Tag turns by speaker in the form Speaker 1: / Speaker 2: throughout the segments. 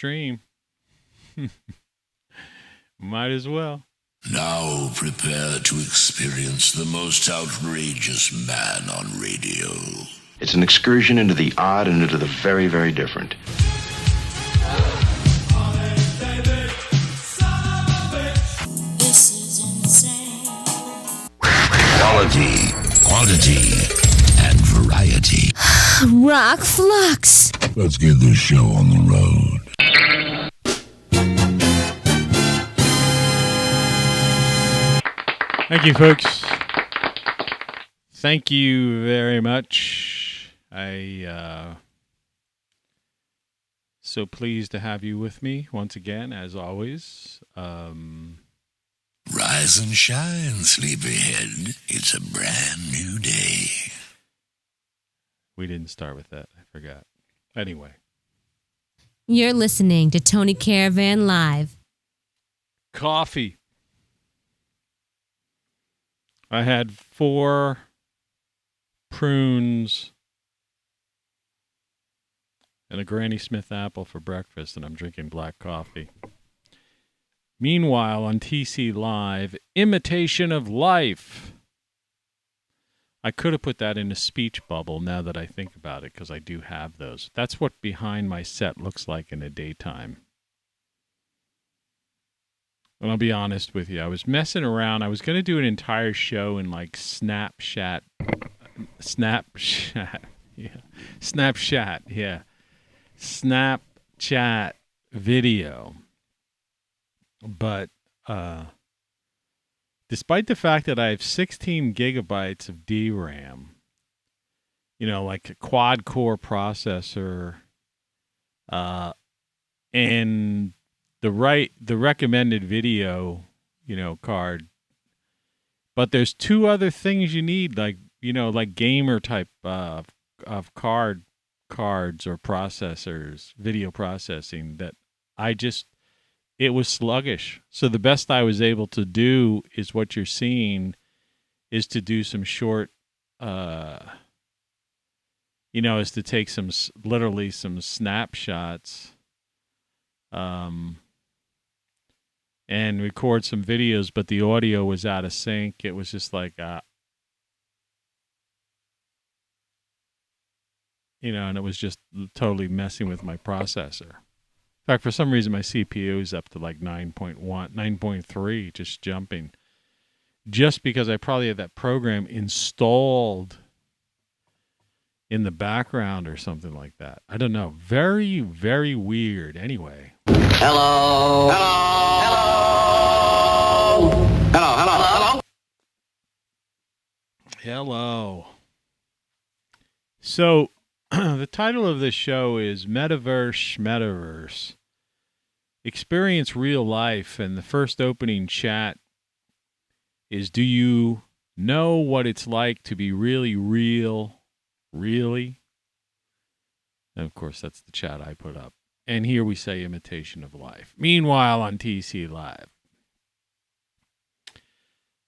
Speaker 1: stream. Might as well.
Speaker 2: Now prepare to experience the most outrageous man on radio.
Speaker 3: It's an excursion into the odd and into the very, very different.
Speaker 4: This is insane.
Speaker 2: Quality, quantity, and variety.
Speaker 4: ROCKFLUX.
Speaker 2: Let's get this show on the road.
Speaker 1: Thank you, folks. Thank you very much. So pleased to have you with me once again, as always.
Speaker 2: Rise and shine, sleepyhead. It's a brand new day.
Speaker 1: We didn't start with that. I forgot. Anyway.
Speaker 4: You're listening to Tony Caravan Live.
Speaker 1: Coffee. I had 4 prunes and a Granny Smith apple for breakfast, and I'm drinking black coffee. Meanwhile, on TC Live, Imitation of Life. I could have put that in a speech bubble now that I think about it, because I do have those. That's what behind my set looks like in the daytime. And I'll be honest with you, I was messing around. I was going to do an entire show in like Snapchat, Snapchat video. But despite the fact that I have 16 gigabytes of DRAM, you know, like a quad-core processor, and the recommended video, you know, card. But there's 2 other things you need, like, you know, like gamer type of cards or processors, video processing, that it was sluggish. So the best I was able to do is what you're seeing, is to do some short, is to take literally some snapshots, and record some videos, but the audio was out of sync. It was just like, and it was just totally messing with my processor. In fact, for some reason, my CPU is up to like 9.3, just jumping. Just because I probably had that program installed in the background or something like that. I don't know. Very, very weird. Anyway.
Speaker 5: Hello. Hello. Hello. Hello. Hello. Hello.
Speaker 1: Hello. So, the title of this show is Metaverse, Schmeta-Verse. Experience real life, and the first opening chat is, do you know what it's like to be really real? Really? And of course, that's the chat I put up. And here we say imitation of life. Meanwhile, on TC Live.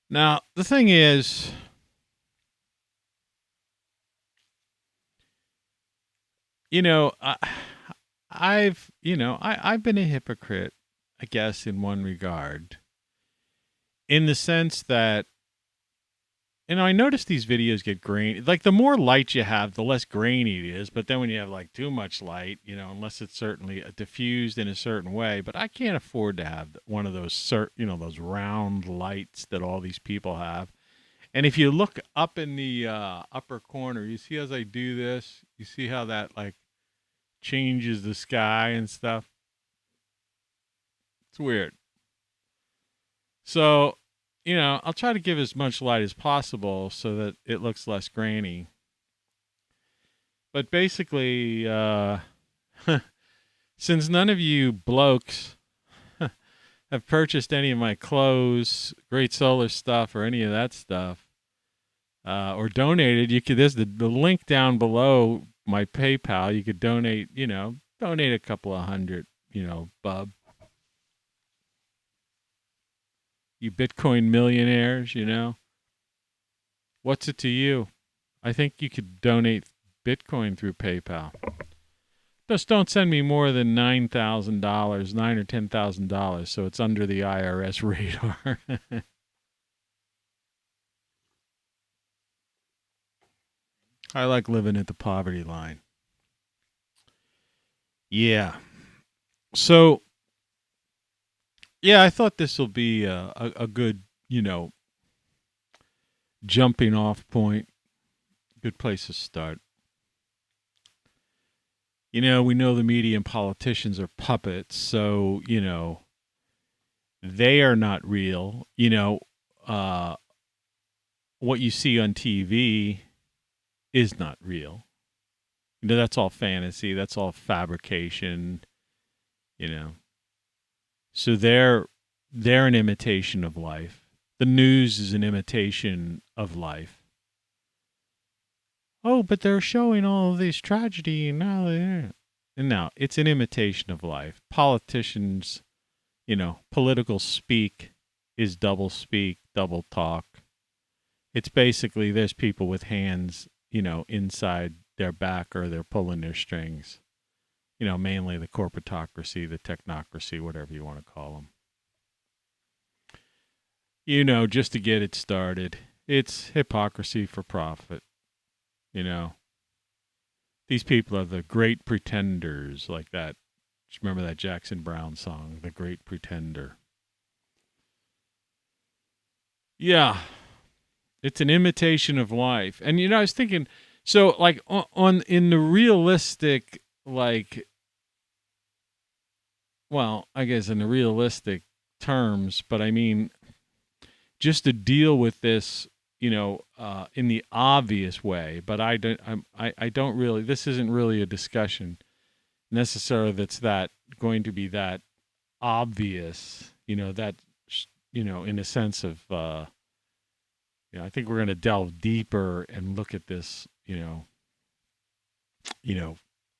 Speaker 1: Now, the thing is, I've been a hypocrite, I guess, in one regard, in the sense that, I notice these videos get grainy. Like, the more light you have, the less grainy it is. But then when you have like too much light, unless it's certainly diffused in a certain way, but I can't afford to have one of those, those round lights that all these people have. And if you look up in the upper corner, you see as I do this, you see how that like changes the sky and stuff. It's weird. So, I'll try to give as much light as possible so that it looks less grainy. But basically, since none of you blokes have purchased any of my clothes, Great Solar stuff, or any of that stuff, or donated, there's the link down below my PayPal. You could donate a couple of hundred, bub. You Bitcoin millionaires, What's it to you? I think you could donate Bitcoin through PayPal. Just don't send me more than $9,000, $9,000 or $10,000, so it's under the IRS radar. I like living at the poverty line. Yeah. So, yeah, I thought this will be a good, jumping off point. Good place to start. We know the media and politicians are puppets, so, they are not real. What you see on TV is not real. That's all fantasy. That's all fabrication, So they're an imitation of life. The news is an imitation of life. Oh, but they're showing all of this tragedy and now no, it's an imitation of life. Politicians, political speak is double speak, double talk. It's basically there's people with hands, inside their back or they're pulling their strings. Mainly the corporatocracy, the technocracy, whatever you want to call them. Just to get it started. It's hypocrisy for profit. These people are the great pretenders, like that. Just remember that Jackson Browne song, The Great Pretender. Yeah. It's an imitation of life. And, I was thinking, so like in the realistic, like, well, I guess in the realistic terms, but I mean, just to deal with this, in the obvious way, but I don't really, this isn't really a discussion necessarily that's that going to be that obvious, that, in a sense of, I think we're going to delve deeper and look at this, in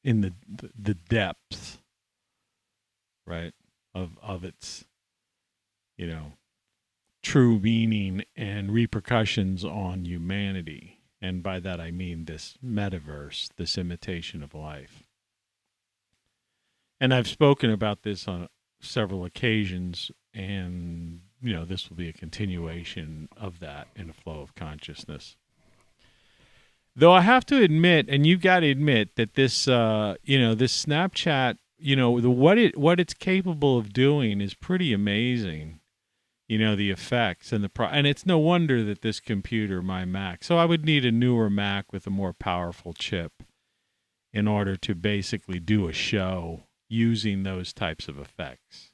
Speaker 1: the depths, right, of its, true meaning and repercussions on humanity. And by that I mean this metaverse, this imitation of life. And I've spoken about this on several occasions, and this will be a continuation of that in a flow of consciousness. Though I have to admit, and you've got to admit that this this Snapchat, what it's capable of doing is pretty amazing. The effects and and it's no wonder that this computer, my Mac, so I would need a newer Mac with a more powerful chip in order to basically do a show using those types of effects.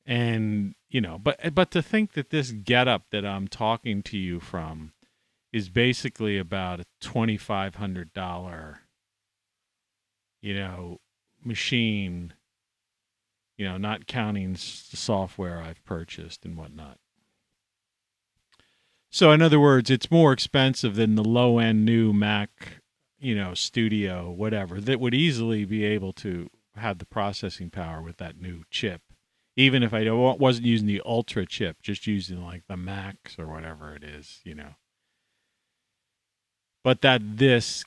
Speaker 1: And, but to think that this getup that I'm talking to you from is basically about a $2,500, machine, not counting the software I've purchased and whatnot. So in other words, it's more expensive than the low-end new Mac, Studio, whatever, that would easily be able to have the processing power with that new chip. Even if I wasn't using the Ultra chip, just using like the Max or whatever it is, But that this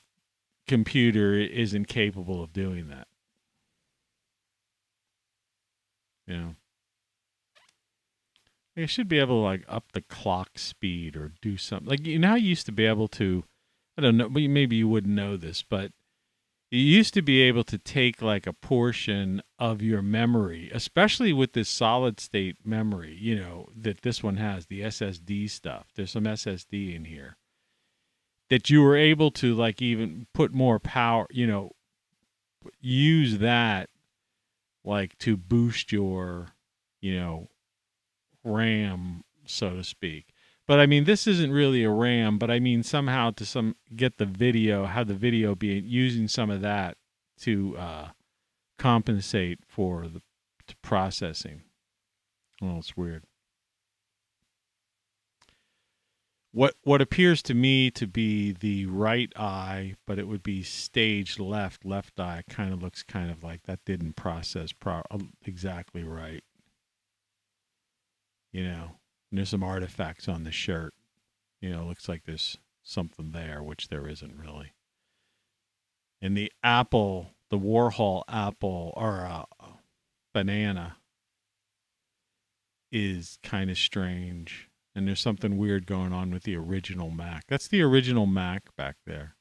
Speaker 1: computer isn't capable of doing that. It should be able to like up the clock speed or do something. Like, how you used to be able to, I don't know, but maybe you wouldn't know this, but you used to be able to take like a portion of your memory, especially with this solid state memory, that this one has, the SSD stuff. There's some SSD in here that you were able to like even put more power, use that like to boost your, RAM, so to speak. But I mean, this isn't really a RAM, but I mean, somehow to get the video, have the video be using some of that to compensate for the processing. Well, it's weird. What appears to me to be the right eye, but it would be staged left eye, kind of looks kind of like that didn't process exactly right. And there's some artifacts on the shirt. Looks like there's something there, which there isn't really. And the Apple the Warhol apple or banana is kind of strange. And there's something weird going on with the original Mac. That's the original Mac back there.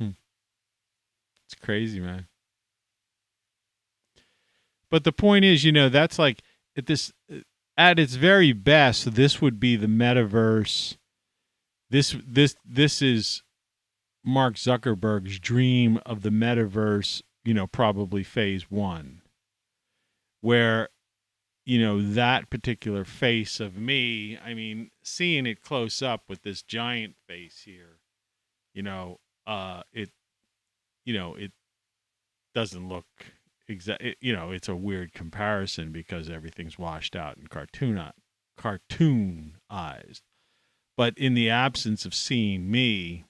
Speaker 1: It's crazy, man. But the point is, that's like at its very best, this would be the metaverse. This is Mark Zuckerberg's dream of the metaverse, probably phase 1, where that particular face of me, I mean, seeing it close up with this giant face here, it doesn't look it's a weird comparison because everything's washed out and cartoonized. But in the absence of seeing me,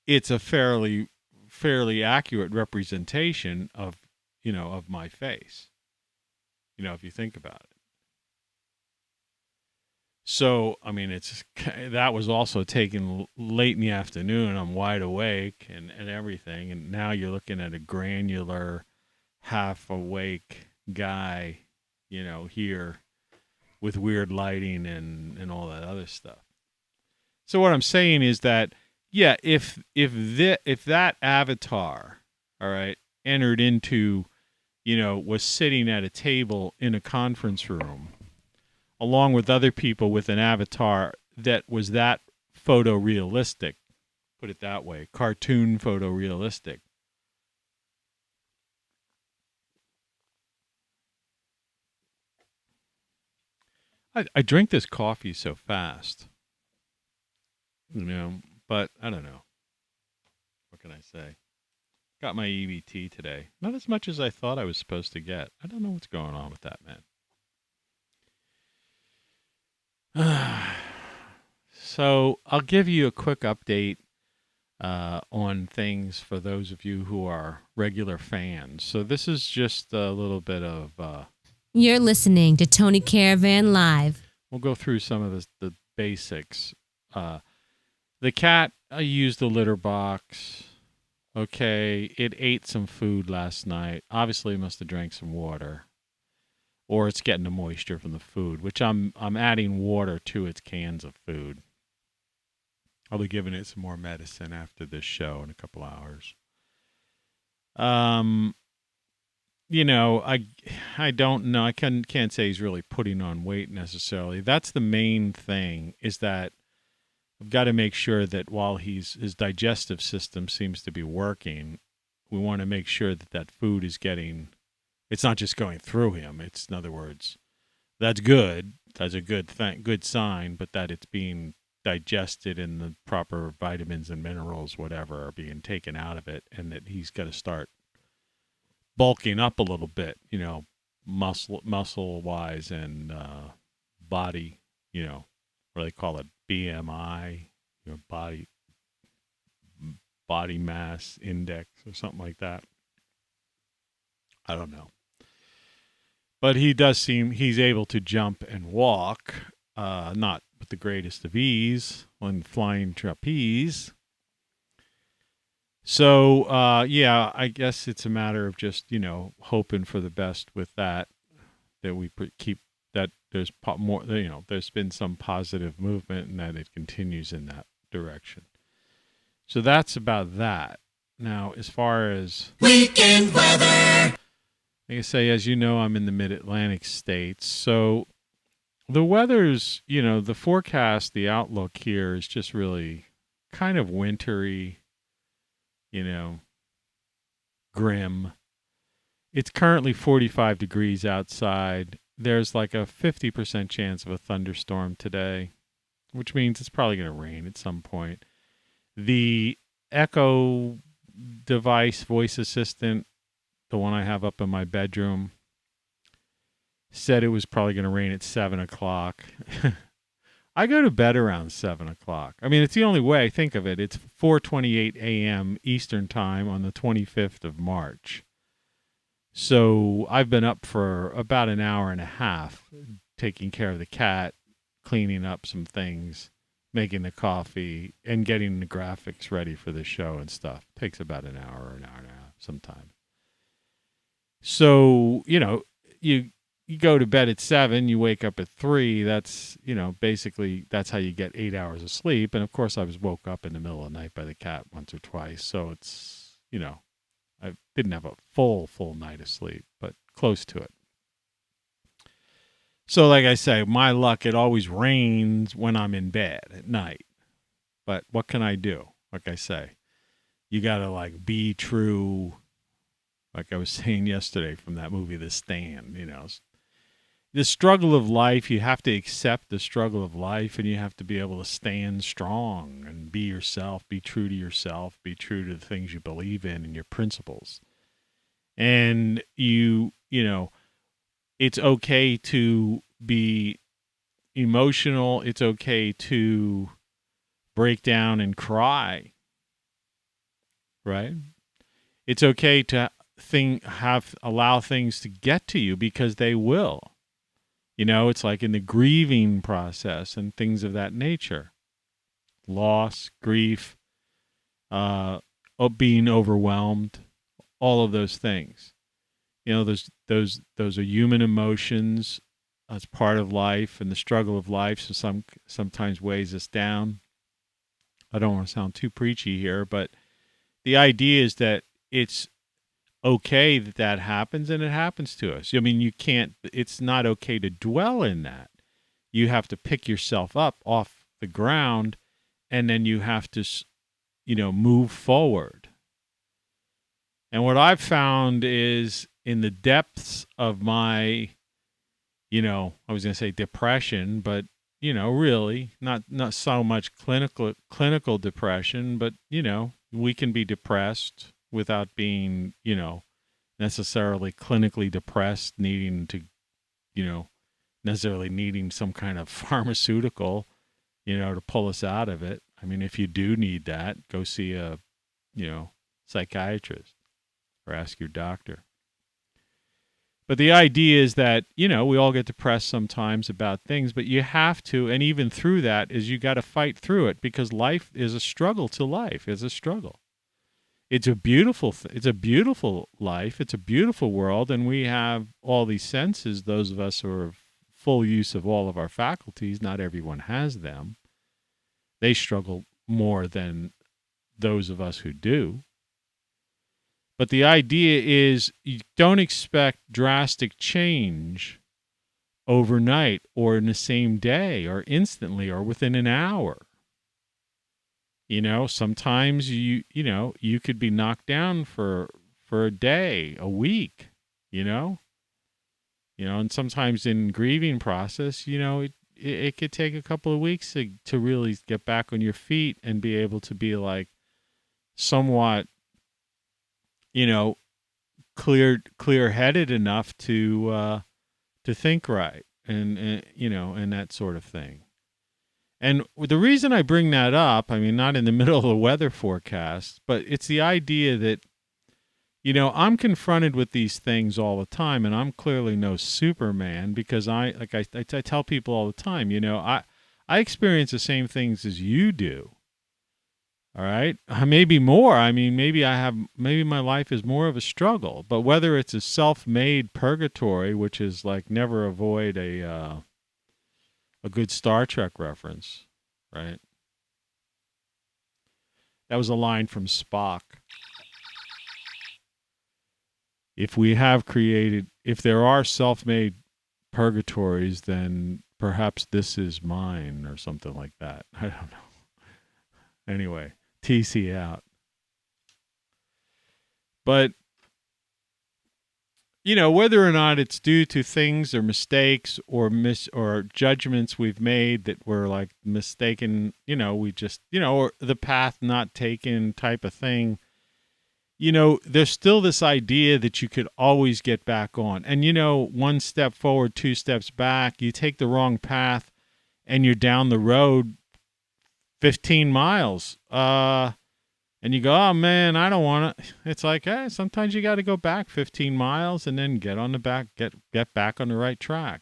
Speaker 1: it's a fairly accurate representation of my face. If you think about it. So, I mean, that was also taken late in the afternoon. I'm wide awake and everything. And now you're looking at a granular, half awake guy, here with weird lighting and all that other stuff. So what I'm saying is that, yeah, if that avatar, all right, entered into, was sitting at a table in a conference room, along with other people with an avatar that was that photorealistic, put it that way, cartoon photorealistic. I drink this coffee so fast, but I don't know. What can I say? Got my EBT today. Not as much as I thought I was supposed to get. I don't know what's going on with that, man. So I'll give you a quick update on things for those of you who are regular fans. So this is just a little bit of...
Speaker 4: You're listening to Tony Caravan Live.
Speaker 1: We'll go through some of the basics. The cat, I used the litter box. Okay, it ate some food last night. Obviously, it must have drank some water. Or it's getting the moisture from the food, which I'm adding water to its cans of food. I'll be giving it some more medicine after this show in a couple hours. I don't know. I can't say he's really putting on weight necessarily. That's the main thing, is that I've got to make sure that while his digestive system seems to be working, we want to make sure that food is getting... It's not just going through him. It's, in other words, that's good. That's a good sign, but that it's being digested and the proper vitamins and minerals, whatever, are being taken out of it, and that he's got to start bulking up a little bit, muscle wise and body, what do they call it? BMI, body mass index or something like that. I don't know. But he does seem he's able to jump and walk, not with the greatest of ease, on flying trapeze. So, I guess it's a matter of just, hoping for the best with that we keep, that there's more, there's been some positive movement and that it continues in that direction. So that's about that. Now, as far as
Speaker 5: Weekend weather.
Speaker 1: Like I say, as you know, I'm in the mid-Atlantic states. So the weather's, the forecast, the outlook here is just really kind of wintry, grim. It's currently 45 degrees outside. There's like a 50% chance of a thunderstorm today, which means it's probably going to rain at some point. The Echo device, voice assistant, the one I have up in my bedroom, said it was probably going to rain at 7 o'clock. I go to bed around 7 o'clock. I mean, it's the only way I think of it. It's 4:28 a.m. Eastern time on the 25th of March. So I've been up for about an hour and a half taking care of the cat, cleaning up some things, making the coffee and getting the graphics ready for the show and stuff. Takes about an hour and a half sometimes. So, you go to bed at 7, you wake up at 3. That's, basically that's how you get 8 hours of sleep. And of course I was woke up in the middle of the night by the cat once or twice. So it's, I didn't have a full night of sleep, but close to it. So like I say, my luck, it always rains when I'm in bed at night. But what can I do? Like I say, you got to like be true. Like I was saying yesterday from that movie, The Stand, the struggle of life, you have to accept the struggle of life, and you have to be able to stand strong and be yourself, be true to yourself, be true to the things you believe in and your principles. And it's okay to be emotional. It's okay to break down and cry, right? It's okay to allow things to get to you, because they will. It's like in the grieving process and things of that nature. Loss, grief, being overwhelmed, all of those things. Those are human emotions. It's part of life and the struggle of life. So sometimes weighs us down. I don't want to sound too preachy here, but the idea is that it's okay that happens, and it happens to us. I mean, it's not okay to dwell in that. You have to pick yourself up off the ground, and then you have to, move forward. And what I've found is in the depths of my, I was going to say depression, but, really not so much clinical depression, but, we can be depressed without being, necessarily clinically depressed, needing to, necessarily needing some kind of pharmaceutical, to pull us out of it. I mean, if you do need that, go see a, psychiatrist or ask your doctor. But the idea is that, we all get depressed sometimes about things, but you have to, and even through that is you got to fight through it, because life is a struggle to life. It's a struggle. It's a beautiful life. It's a beautiful world, and we have all these senses. Those of us who are full use of all of our faculties, not everyone has them. They struggle more than those of us who do. But the idea is you don't expect drastic change overnight or in the same day or instantly or within an hour. Sometimes you could be knocked down for a day, a week, and sometimes in grieving process, it could take a couple of weeks to really get back on your feet and be able to be like somewhat, clear-headed enough to think right and that sort of thing. And the reason I bring that up, I mean, not in the middle of the weather forecast, but it's the idea that, I'm confronted with these things all the time, and I'm clearly no Superman, because I tell people all the time, I experience the same things as you do. All right. Maybe more. I mean, maybe my life is more of a struggle, but whether it's a self-made purgatory, which is like never avoid a good Star Trek reference, right? That was a line from Spock. If there are self-made purgatories, then perhaps this is mine, or something like that. I don't know. Anyway, TC out. But, whether or not it's due to things or mistakes or judgments we've made that were like mistaken, we just, or the path not taken type of thing, there's still this idea that you could always get back on. And, one step forward, 2 steps back, you take the wrong path and you're down the road 15 miles. And you go, oh man, I don't want to. It's like, hey, sometimes you got to go back 15 miles and then get back on the right track.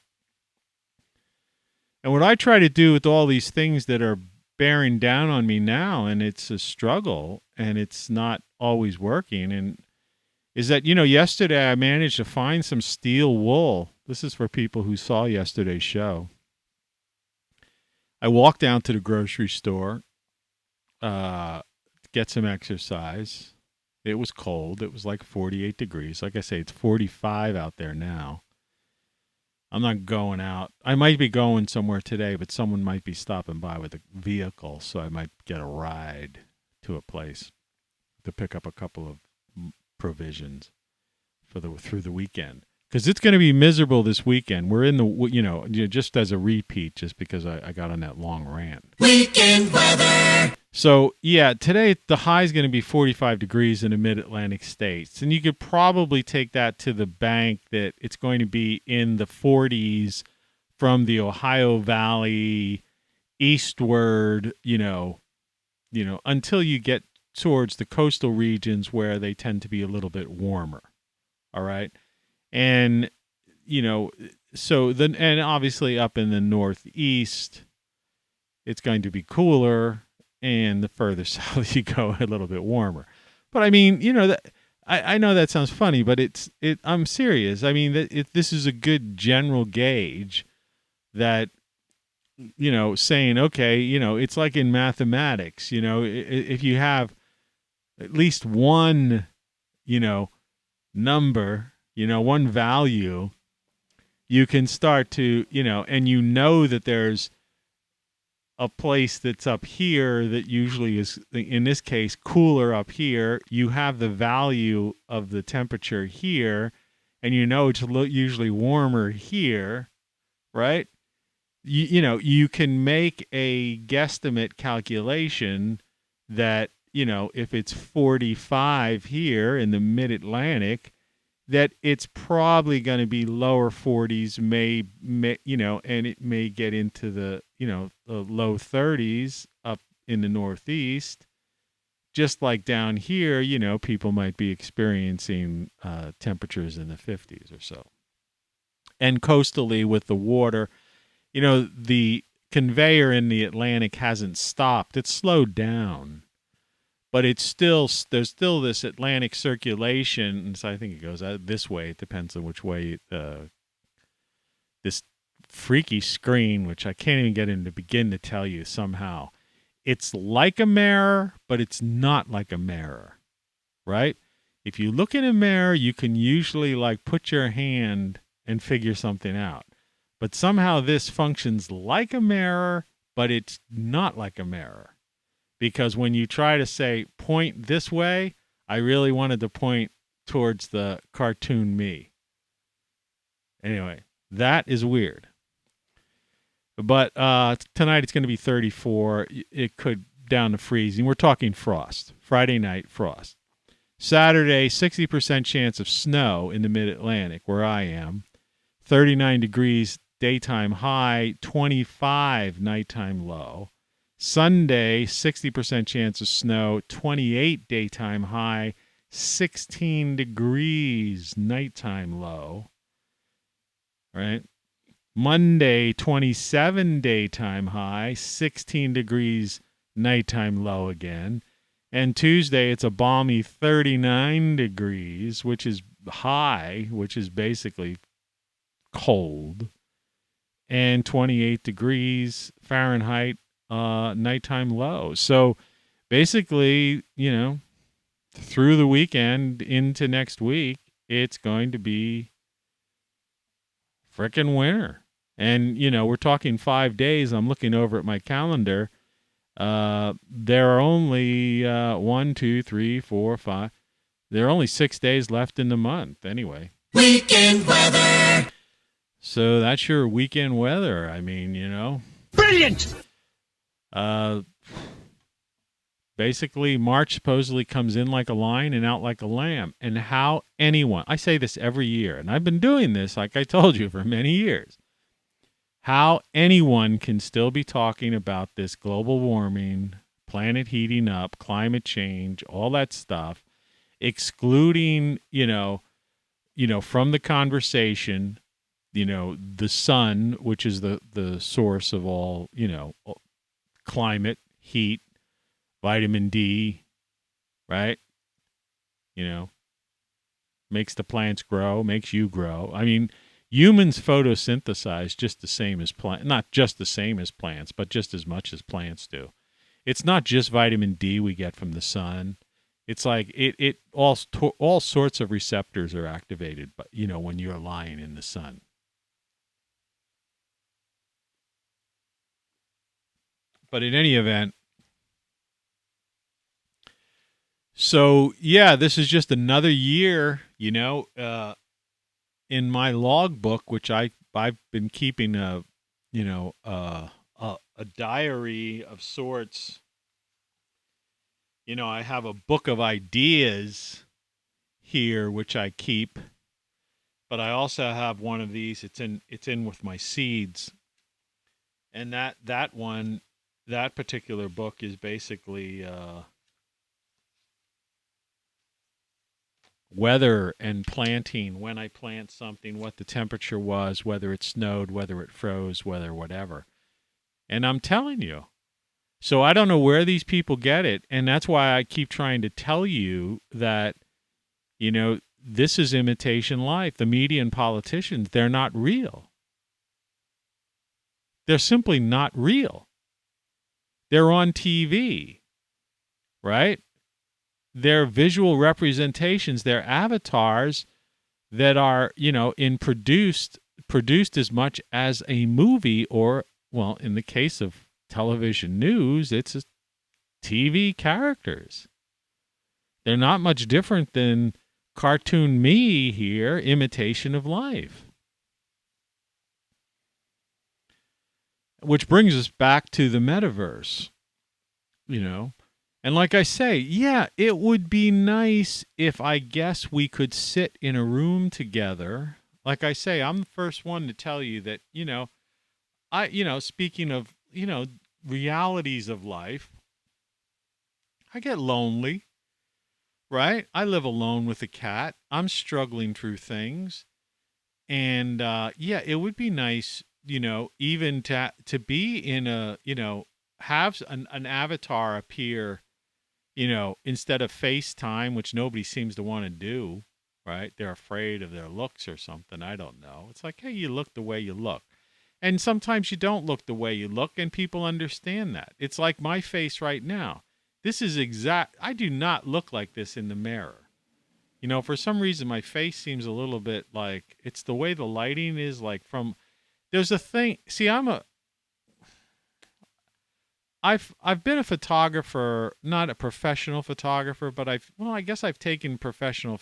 Speaker 1: And what I try to do with all these things that are bearing down on me now, and it's a struggle, and it's not always working. And is that, yesterday I managed to find some steel wool. This is for people who saw yesterday's show. I walked down to the grocery store, get some exercise. It was cold. It was like 48 degrees. Like I say, it's 45 out there now. I'm not going out. I might be going somewhere today, but someone might be stopping by with a vehicle, so I might get a ride to a place to pick up a couple of provisions through the weekend. Because it's going to be miserable this weekend. We're in the, just as a repeat, just because I got on that long rant.
Speaker 5: Weekend weather.
Speaker 1: So, yeah, today the high is going to be 45 degrees in the mid-Atlantic states. And you could probably take that to the bank that it's going to be in the 40s from the Ohio Valley eastward, until you get towards the coastal regions where they tend to be a little bit warmer. All right. And, and obviously up in the Northeast, it's going to be cooler. And the further south you go, a little bit warmer. But I mean, I know that sounds funny, but I'm serious. I mean, this is a good general gauge that, saying, okay, it's like in mathematics, if you have at least one, number, one value, you can start to, and that there's a place that's up here that usually is, in this case, cooler up here. You have the value of the temperature here, and it's usually warmer here, right? You can make a guesstimate calculation that, if it's 45 here in the mid-Atlantic, that it's probably going to be lower 40s, and it may get into the, the low 30s up in the Northeast. Just like down here, people might be experiencing temperatures in the 50s or so. And coastally with the water, the conveyor in the Atlantic hasn't stopped. It's slowed down. But there's still this Atlantic circulation, and so I think it goes out this way. It depends on which way this freaky screen, which I can't even get into begin to tell you somehow. It's like a mirror, but it's not like a mirror, right? If you look in a mirror, you can usually put your hand and figure something out. But somehow this functions like a mirror, but it's not like a mirror. Because when you try to say, point this way, I really wanted to point towards the cartoon me. Anyway, that is weird. But tonight it's going to be 34. It could down to freezing. We're talking frost. Friday night, frost. Saturday, 60% chance of snow in the mid-Atlantic, where I am. 39 degrees daytime high, 25 nighttime low. Sunday, 60% chance of snow, 28 daytime high, 16 degrees nighttime low. Right? Monday, 27 daytime high, 16 degrees nighttime low again. And Tuesday, it's a balmy 39 degrees, which is high, which is basically cold. And 28 degrees Fahrenheit nighttime low. So basically, through the weekend into next week, it's going to be frickin' winter. And, we're talking 5 days. I'm looking over at my calendar. There are only 1, 2, 3, 4, 5. There are only 6 days left in the month anyway.
Speaker 5: Weekend weather.
Speaker 1: So that's your weekend weather. I mean,
Speaker 5: Brilliant!
Speaker 1: Basically, March supposedly comes in like a lion and out like a lamb. And how anyone, I say this every year, and I've been doing this, like I told you, for many years, how anyone can still be talking about this global warming, planet heating up, climate change, all that stuff, excluding, from the conversation, the sun, which is the source of all, climate, heat, vitamin D, right? Makes the plants grow, makes you grow. I mean, humans photosynthesize just the same as plants, not just the same as plants, but just as much as plants do. It's not just vitamin D we get from the sun. It's like it all sorts of receptors are activated, but when you're lying in the sun. But in any event, so yeah, this is just another year, in my logbook, which I've been keeping a diary of sorts. I have a book of ideas here which I keep, but I also have one of these. It's in with my seeds, and that particular book is basically weather and planting, when I plant something, what the temperature was, whether it snowed, whether it froze, whether whatever. And I'm telling you. So I don't know where these people get it, and that's why I keep trying to tell you that, this is imitation life. The media and politicians, they're not real. They're simply not real. They're on TV, right? They're visual representations, they're avatars that are, produced as much as a movie, or, well, in the case of television news, it's TV characters. They're not much different than cartoon me here, imitation of life. Which brings us back to the metaverse, And like I say, yeah, it would be nice if I guess we could sit in a room together. Like I say, I'm the first one to tell you that, speaking of, realities of life, I get lonely, right? I live alone with a cat. I'm struggling through things. And, yeah, it would be nice, even to be in a, have an avatar appear, instead of FaceTime, which nobody seems to want to do, right? They're afraid of their looks or something. I don't know. It's like, hey, you look the way you look. And sometimes you don't look the way you look, and people understand that. It's like my face right now. This is I do not look like this in the mirror. For some reason, my face seems a little bit like, it's the way the lighting is, like there's a thing. See, I've been a photographer, not a professional photographer, but I guess I've taken professional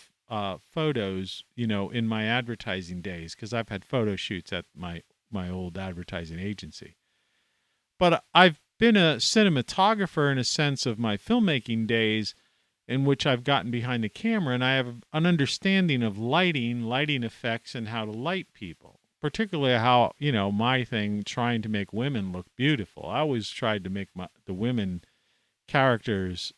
Speaker 1: photos, in my advertising days, because I've had photo shoots at my old advertising agency. But I've been a cinematographer in a sense of my filmmaking days, in which I've gotten behind the camera, and I have an understanding of lighting effects, and how to light people. Particularly how, my thing, trying to make women look beautiful. I always tried to make the women characters,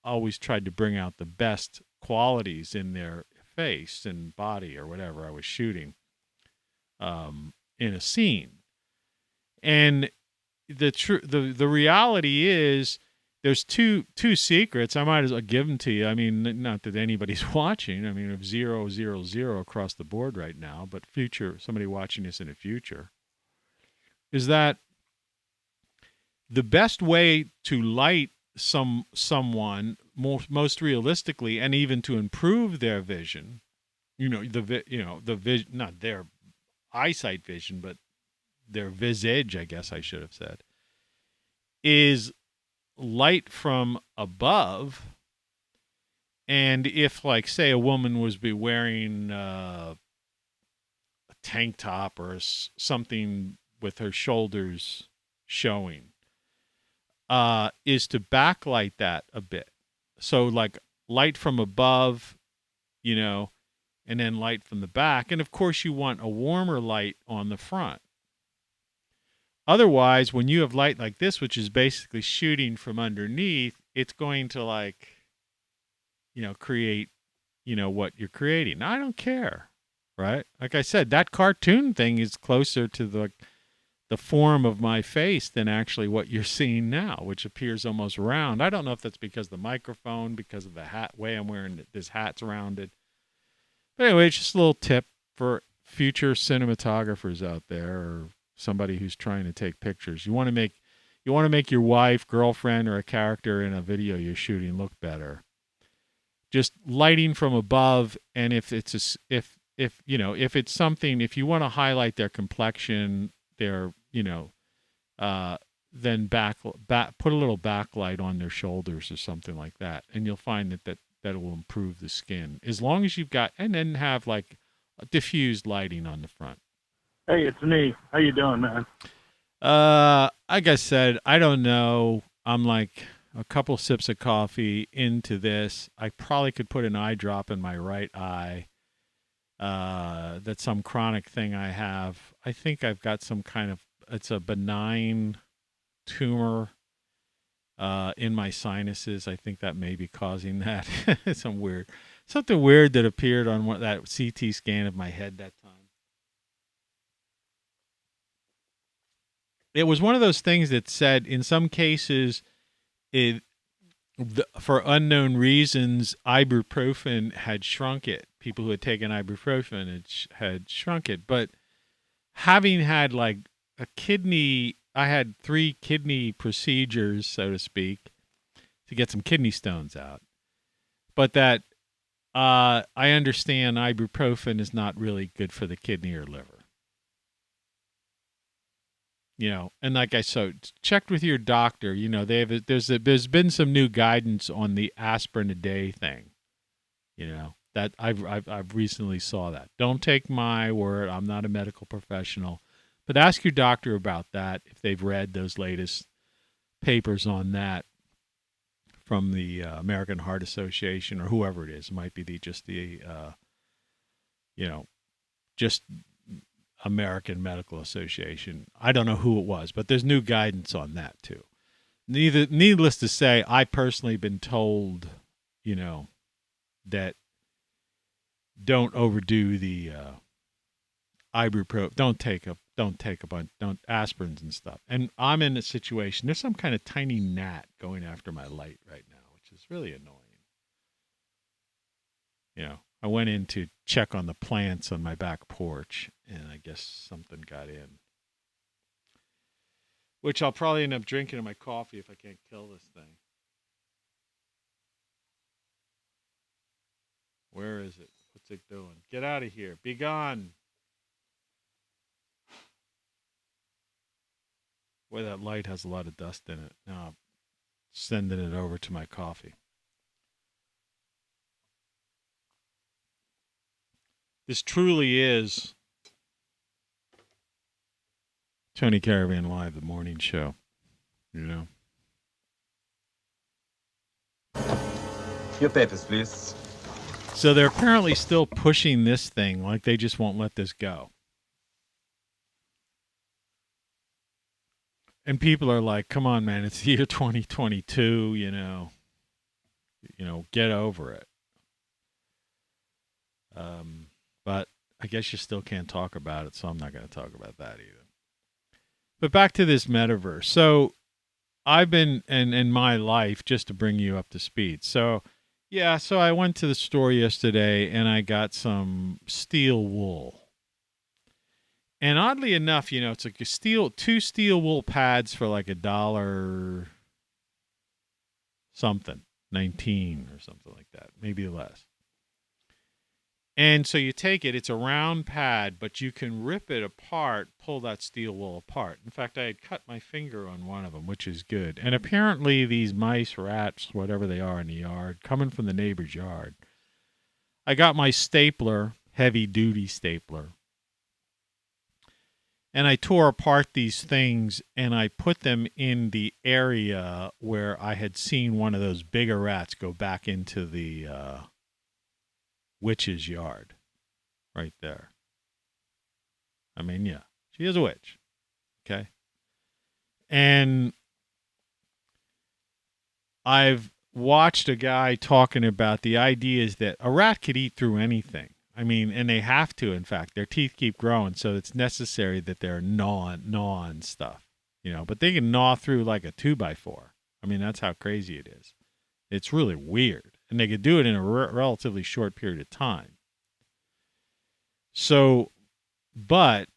Speaker 1: always tried to bring out the best qualities in their face and body, or whatever I was shooting in a scene. And the reality is, there's two secrets. I might as well give them to you. I mean, not that anybody's watching. I mean, of 0, 0, 0 across the board right now, but somebody watching this in the future, is that the best way to light someone most realistically, and even to improve their vision, the vision, not their eyesight vision, but their visage, I guess I should have said, is light from above. And if, like, say, a woman was wearing a tank top or something with her shoulders showing, is to backlight that a bit. So, like, light from above, and then light from the back. And of course you want a warmer light on the front. Otherwise, when you have light like this, which is basically shooting from underneath, it's going to, like, create, what you're creating. Now, I don't care, right? Like I said, that cartoon thing is closer to the the form of my face than actually what you're seeing now, which appears almost round. I don't know if that's because of the microphone, because of the hat, way I'm wearing this hat's rounded. But anyway, it's just a little tip for future cinematographers out there, or somebody who's trying to take pictures. You want to make your wife, girlfriend, or a character in a video you're shooting look better. Just lighting from above, and if it's something, if you want to highlight their complexion, their then back put a little backlight on their shoulders or something like that, and you'll find that will improve the skin, as long as you've got, and then have like diffused lighting on the front.
Speaker 6: Hey, it's me. How you doing, man?
Speaker 1: Like I said, I don't know. I'm like a couple sips of coffee into this. I probably could put an eye drop in my right eye. That's some chronic thing I have. I think I've got some kind of, it's a benign tumor in my sinuses. I think that may be causing that. Something weird that appeared on that CT scan of my head that time. It was one of those things that said in some cases, for unknown reasons, ibuprofen had shrunk it. People who had taken ibuprofen had shrunk it. But having had like I had 3 kidney procedures, so to speak, to get some kidney stones out. But that I understand ibuprofen is not really good for the kidney or liver. And like I said, checked with your doctor. There's been some new guidance on the aspirin a day thing. That I've recently saw that. Don't take my word. I'm not a medical professional, but ask your doctor about that if they've read those latest papers on that from the American Heart Association or whoever it is. It might be just American Medical Association. I don't know who it was, but there's new guidance on that too. Needless to say, I personally been told, that don't overdo the ibuprofen. Don't take a bunch. Don't aspirins and stuff. And I'm in a situation. There's some kind of tiny gnat going after my light right now, which is really annoying. I went in to check on the plants on my back porch, and I guess something got in. Which I'll probably end up drinking in my coffee if I can't kill this thing. Where is it? What's it doing? Get out of here. Be gone. Boy, that light has a lot of dust in it. Now I'm sending it over to my coffee. This truly is Tony Caravan Live, the morning show.
Speaker 7: Your papers, please.
Speaker 1: So they're apparently still pushing this thing, like they just won't let this go. And people are like, come on, man, it's the year 2022, get over it. But I guess you still can't talk about it, so I'm not going to talk about that either. But back to this metaverse. So I've been in my life, just to bring you up to speed. So I went to the store yesterday and I got some steel wool. And oddly enough, it's like two steel wool pads for like $1 something, 19 or something like that, maybe less. And so you take it, it's a round pad, but you can rip it apart, pull that steel wool apart. In fact, I had cut my finger on one of them, which is good. And apparently these mice, rats, whatever they are in the yard, coming from the neighbor's yard, I got my stapler, heavy-duty stapler, and I tore apart these things, and I put them in the area where I had seen one of those bigger rats go back into the witch's yard right there. I mean, yeah, she is a witch. Okay. And I've watched a guy talking about the idea is that a rat could eat through anything. I mean, and they have to, in fact. Their teeth keep growing, so it's necessary that they're gnawing stuff, But they can gnaw through like a 2x4. I mean, that's how crazy it is. It's really weird. And they could do it in a relatively short period of time. So, but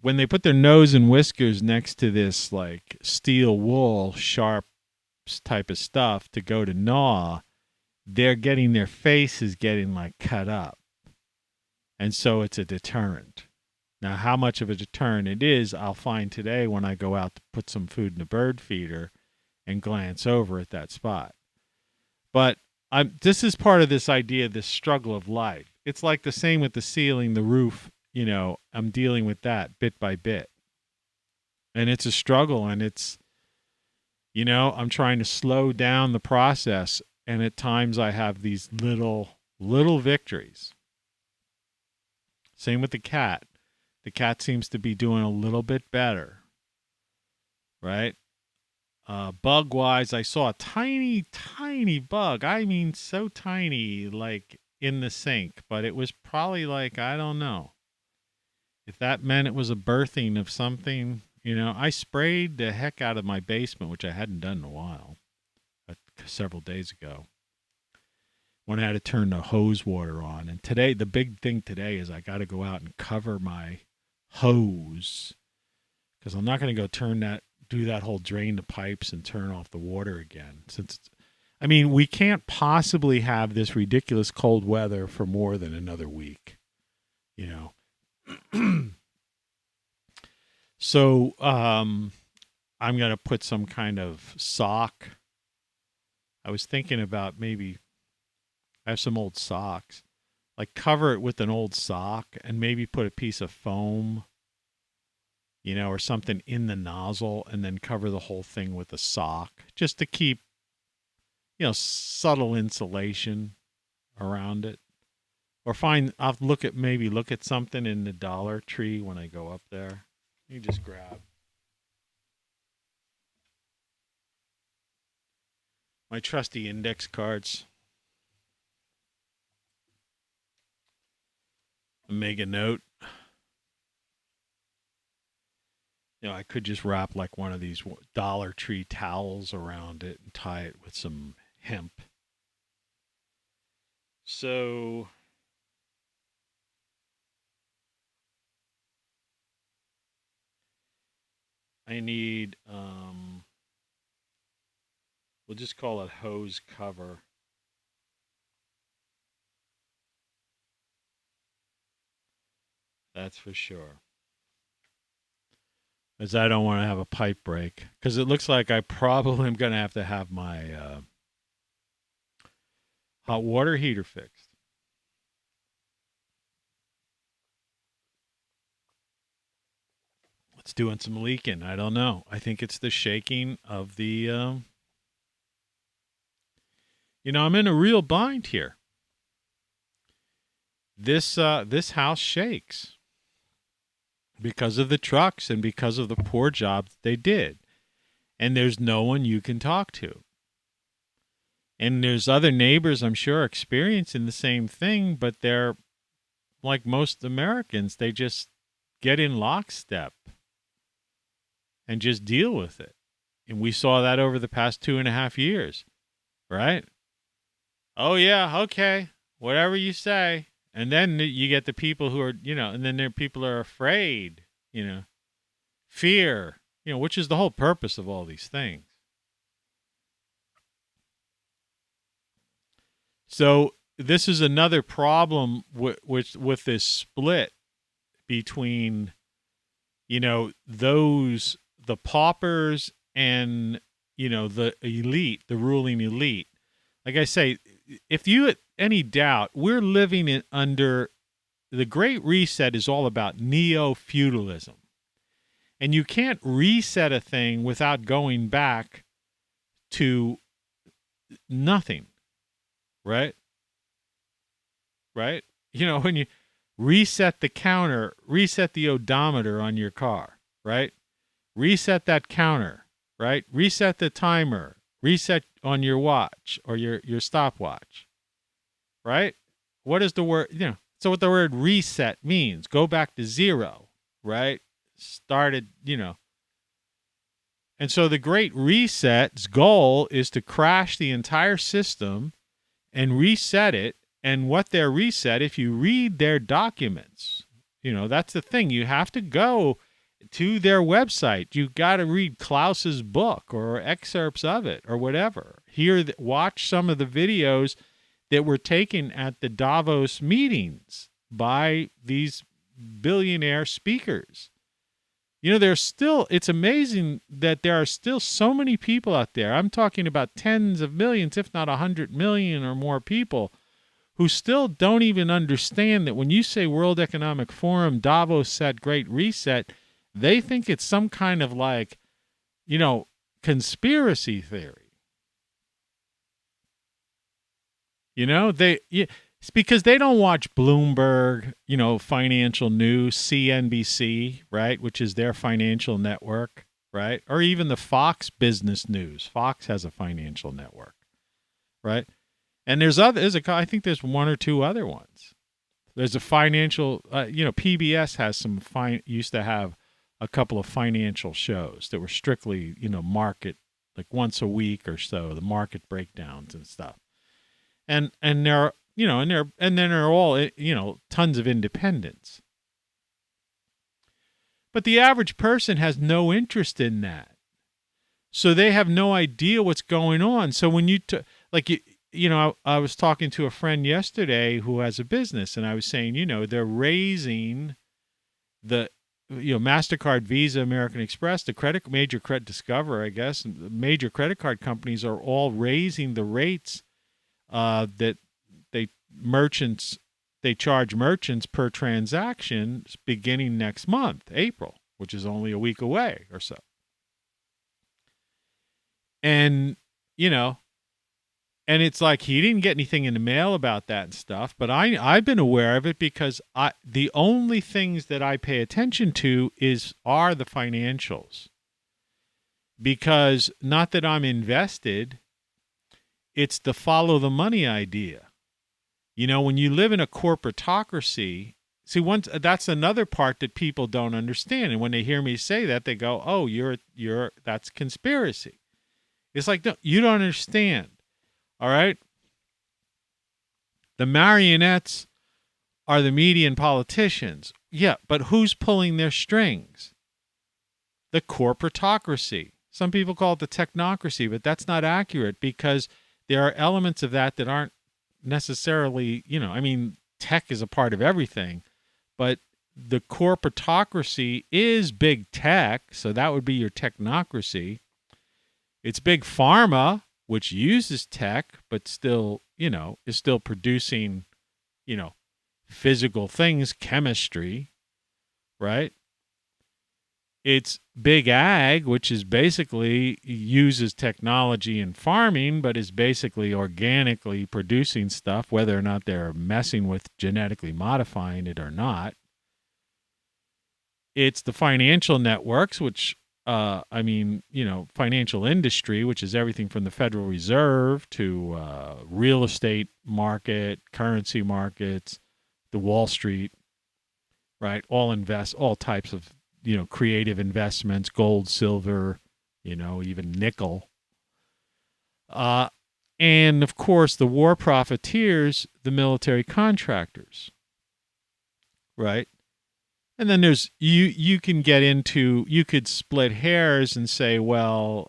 Speaker 1: when they put their nose and whiskers next to this like steel wool, sharp type of stuff to go to gnaw, their face is getting like cut up. And so it's a deterrent. Now, how much of a deterrent it is, I'll find today when I go out to put some food in a bird feeder and glance over at that spot. But this is part of this idea, this struggle of life. It's like the same with the ceiling, the roof, I'm dealing with that bit by bit. And it's a struggle, and it's, I'm trying to slow down the process. And at times I have these little victories. Same with the cat. The cat seems to be doing a little bit better, right? Bug-wise, I saw a tiny, tiny bug. I mean, so tiny, like in the sink. But it was probably like, I don't know. If that meant it was a birthing of something, I sprayed the heck out of my basement, which I hadn't done in a while, several days ago, when I had to turn the hose water on. And today, the big thing today is I got to go out and cover my hose, because I'm not going to go do that whole drain the pipes and turn off the water again. We can't possibly have this ridiculous cold weather for more than another week, So, I'm going to put some kind of sock. I was thinking about maybe I have some old socks, like cover it with an old sock and maybe put a piece of foam, or something in the nozzle, and then cover the whole thing with a sock just to keep, subtle insulation around it. Or I'll look at something in the Dollar Tree when I go up there. You just grab my trusty index cards. Make a note. I could just wrap like one of these Dollar Tree towels around it and tie it with some hemp. So I need, we'll just call it hose cover. That's for sure. As I don't want to have a pipe break, because it looks like I probably am going to have my hot water heater fixed. It's doing some leaking. I don't know. I think it's the shaking of the, I'm in a real bind here. This house shakes because of the trucks and because of the poor job that they did. And there's no one you can talk to. And there's other neighbors, I'm sure, experiencing the same thing, but they're like most Americans, they just get in lockstep and just deal with it. And we saw that over the past 2.5 years, right? Oh, yeah, okay, whatever you say. And then you get the people who are, and then there people are afraid, fear, which is the whole purpose of all these things. So this is another problem with this split between, the paupers and, the elite, the ruling elite. Like I say, if you had any doubt, we're living under the Great Reset is all about neo-feudalism. And you can't reset a thing without going back to nothing, right? Right? When you reset the counter, reset the odometer on your car, right? Reset that counter, right? Reset the timer, reset on your watch or your stopwatch, right? what is the word, so what the word reset means, go back to zero, right? Started, and so the Great Reset's goal is to crash the entire system and reset it. And what they're reset, if you read their documents, that's the thing. You have to go to their website. You got to read Klaus's book or excerpts of it or whatever. Watch some of the videos that were taken at the Davos meetings by these billionaire speakers. It's amazing that there are still so many people out there. I'm talking about tens of millions, if not 100 million or more people, who still don't even understand that when you say World Economic Forum, Davos said Great Reset, they think it's some kind of conspiracy theory. It's because they don't watch Bloomberg, financial news, CNBC, right, which is their financial network, right, or even the Fox Business News. Fox has a financial network, right? And I think there's one or two other ones. There's a financial, PBS used to have a couple of financial shows that were strictly, market, like once a week or so, the market breakdowns and stuff. And they're, and then they're all, tons of independents. But the average person has no interest in that. So they have no idea what's going on. So when I was talking to a friend yesterday who has a business, and I was saying, they're raising the, MasterCard, Visa, American Express, the major credit Discover, I guess, major credit card companies are all raising the rates that they charge merchants per transaction beginning next month, April, which is only a week away or so. And, and it's like he didn't get anything in the mail about that and stuff, but I've been aware of it because the only things that I pay attention to are the financials. Because not that I'm invested, it's the follow the money idea. When you live in a corporatocracy, that's another part that people don't understand. And when they hear me say that, they go, "Oh, that's conspiracy." It's like, no, you don't understand. All right. The marionettes are the media and politicians. Yeah, but who's pulling their strings? The corporatocracy. Some people call it the technocracy, but that's not accurate because there are elements of that aren't necessarily, tech is a part of everything, but the corporatocracy is big tech, so that would be your technocracy. It's big pharma, which uses tech, but still, is still producing, physical things, chemistry, right? It's big ag, which is basically uses technology in farming, but is basically organically producing stuff, whether or not they're messing with genetically modifying it or not. It's the financial networks, which financial industry, which is everything from the Federal Reserve to real estate market, currency markets, the Wall Street, right? All types of, creative investments, gold, silver, even nickel. And of course, the war-profiteers, the military contractors, right? And then there's you can get into, you could split hairs and say, well,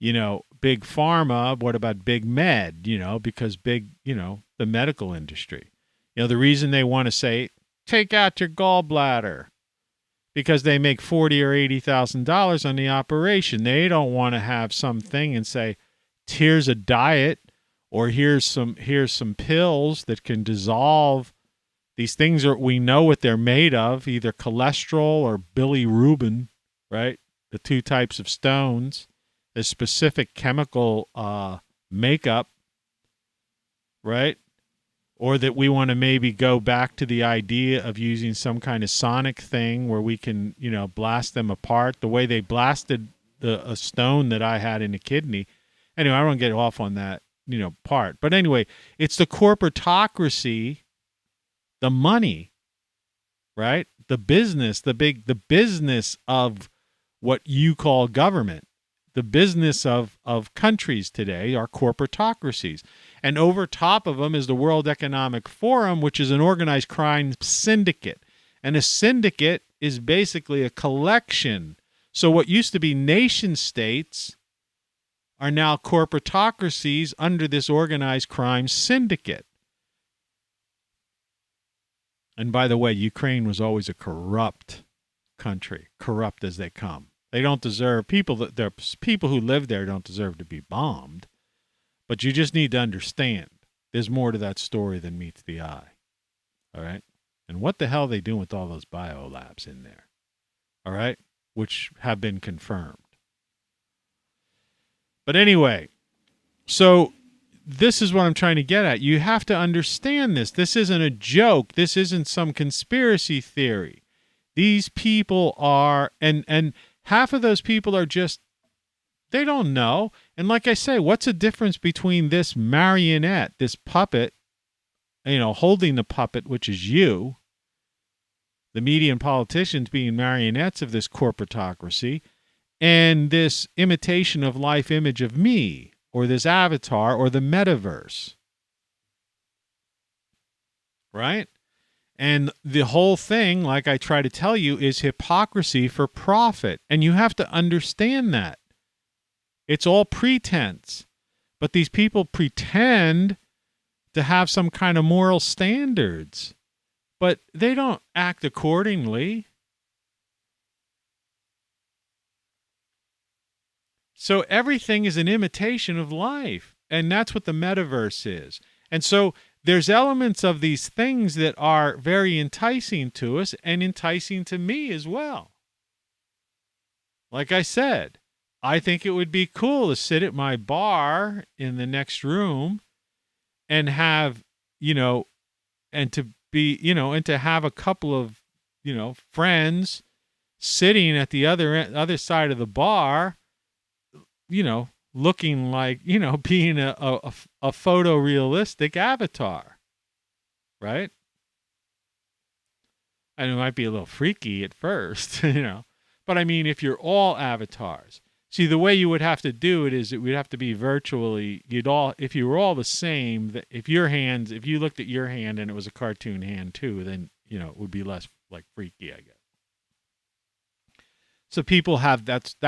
Speaker 1: big pharma, what about big med, because big, the medical industry. The reason they want to say, take out your gallbladder, because they make $40,000 or $80,000 on the operation. They don't want to have something and say, here's a diet, or here's some pills that can dissolve. These things we know what they're made of, either cholesterol or bilirubin, right? The two types of stones, a specific chemical makeup, right? Or that we want to maybe go back to the idea of using some kind of sonic thing where we can, blast them apart, the way they blasted a stone that I had in the kidney. Anyway, I don't get off on that. part. But anyway, it's the corporatocracy, the money, right? The business, the business of what you call government. The business of countries today are corporatocracies. And over top of them is the World Economic Forum, which is an organized crime syndicate. And a syndicate is basically a collection. So what used to be nation states are now corporatocracies under this organized crime syndicate. And by the way, Ukraine was always a corrupt country, corrupt as they come. They don't deserve people who live there don't deserve to be bombed. But you just need to understand there's more to that story than meets the eye. All right? And what the hell are they doing with all those biolabs in there? All right? Which have been confirmed. But anyway, so this is what I'm trying to get at. You have to understand this. This isn't a joke. This isn't some conspiracy theory. These people are, and half of those people are just, they don't know. And like I say, what's the difference between this marionette, this puppet, holding the puppet, which is you, the media and politicians being marionettes of this corporatocracy, and this imitation of life image of me, or this avatar, or the metaverse? Right? And the whole thing, like I try to tell you, is hypocrisy for profit. And you have to understand that. It's all pretense. But these people pretend to have some kind of moral standards. But they don't act accordingly. So everything is an imitation of life. And that's what the metaverse is. And so there's elements of these things that are very enticing to us and enticing to me as well. Like I said, I think it would be cool to sit at my bar in the next room and have, and to be, and to have a couple of, friends sitting at the other side of the bar, looking like, being a photorealistic avatar, right? And it might be a little freaky at first, but I mean, if you're all avatars, see, the way you would have to do it is it would have to be virtually, if you were all the same, if you looked at your hand and it was a cartoon hand too, then, it would be less like freaky, I guess. So people have, that's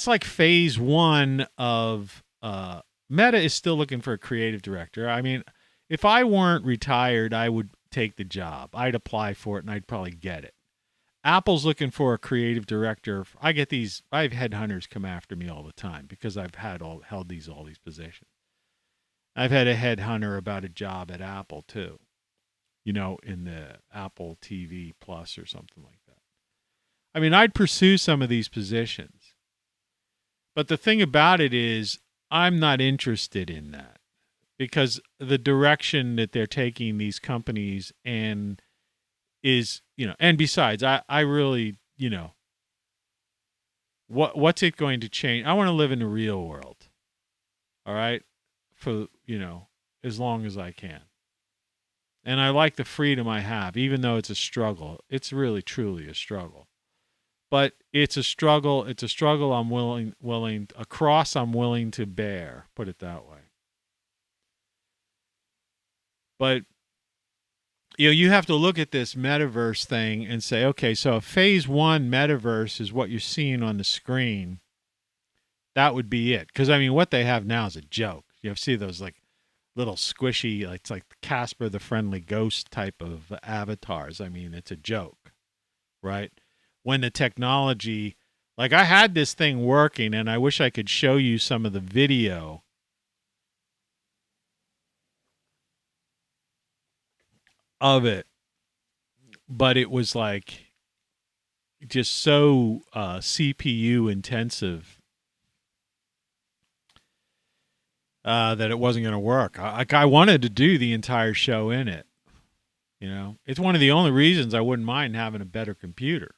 Speaker 1: like phase one of Meta is still looking for a creative director. I mean, if I weren't retired, I would take the job. I'd apply for it and I'd probably get it. Apple's looking for a creative director. I have headhunters come after me all the time because I've held all these positions. I've had a headhunter about a job at Apple too, in the Apple TV Plus or something like that. I mean, I'd pursue some of these positions. But the thing about it is, I'm not interested in that because the direction that they're taking these companies and besides, I really, what's it going to change? I want to live in the real world. All right. For, as long as I can. And I like the freedom I have, even though it's a struggle. It's really, truly a struggle. But it's a struggle. It's a struggle a cross I'm willing to bear, put it that way. But, you have to look at this metaverse thing and say, okay, so if phase one metaverse is what you're seeing on the screen, that would be it. Because, I mean, what they have now is a joke. You see those, like, little squishy, it's like Casper the Friendly Ghost type of avatars. I mean, it's a joke, right? When the technology, like I had this thing working and I wish I could show you some of the video of it, but it was like just so CPU intensive that it wasn't going to work. I wanted to do the entire show in it. It's one of the only reasons I wouldn't mind having a better computer.